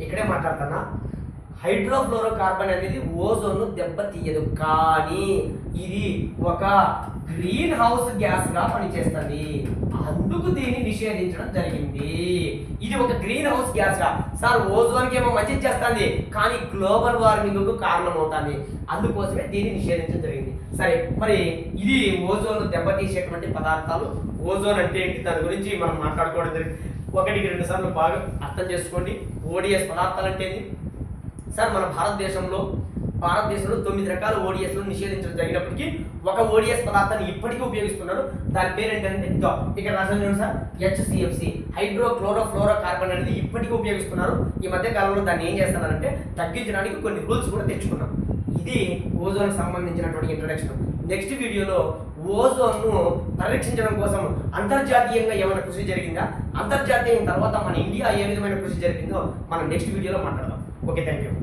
ఇక్కడే మాట్లాడుతున్నా, హైడ్రోఫ్లోరో కార్బన్ అనేది ఓజోన్ దెబ్బతీయదు కానీ ఇది ఒక గ్రీన్ హౌస్ గ్యాస్ గా పనిచేస్తుంది, అందుకు దీన్ని నిషేధించడం జరిగింది. ఇది ఒక గ్రీన్ హౌస్ గ్యాస్ గా సార్ ఓజోన్ కి ఏమో మంచి చేస్తుంది కానీ గ్లోబల్ వార్మింగ్ కు కారణమవుతుంది, అందుకోసమే దీన్ని నిషేధించడం జరిగింది. సరే, మరి ఇది ఓజోన్ దెబ్బతీసేటువంటి పదార్థాలు. ఓజోన్ అంటే ఏంటి దాని గురించి మనం మాట్లాడుకోవడం జరిగింది. 1-2 సార్లు బాగా అర్థం చేసుకోండి. ఓడిఎస్ పదార్థాలు అంటే ఏంటి సార్, మన భారతదేశంలో 9 రకాల ఓడిఎస్లు నిషేధించడం జరిగినప్పటికీ ఒక ఓడిఎస్ పదార్థాన్ని ఇప్పటికీ ఉపయోగిస్తున్నారు. దాని పేరు ఏంటంటే ఇక్కడ రాసిన చూడండి sir, HCFC hydro chloro ఫ్లోరో carbon అనేది ఇప్పటికీ ఉపయోగిస్తున్నారు. ఈ మధ్య కాలంలో దాన్ని ఏం చేస్తున్నారంటే తగ్గించడానికి కొన్ని రూల్స్ కూడా తెచ్చుకున్నాం. ఇది ఓజోన్ సంబంధించినటువంటి ఇంట్రడక్షన్. నెక్స్ట్ వీడియోలో ఓజోన్ను పరీక్షించడం కోసం అంతర్జాతీయంగా ఏమైనా కృషి జరిగిందా, అంతర్జాతీయం తర్వాత మన ఇండియా ఏ విధమైన కృషి జరిగిందో మనం నెక్స్ట్ వీడియోలో మాట్లాడదాం. Okay, thank you.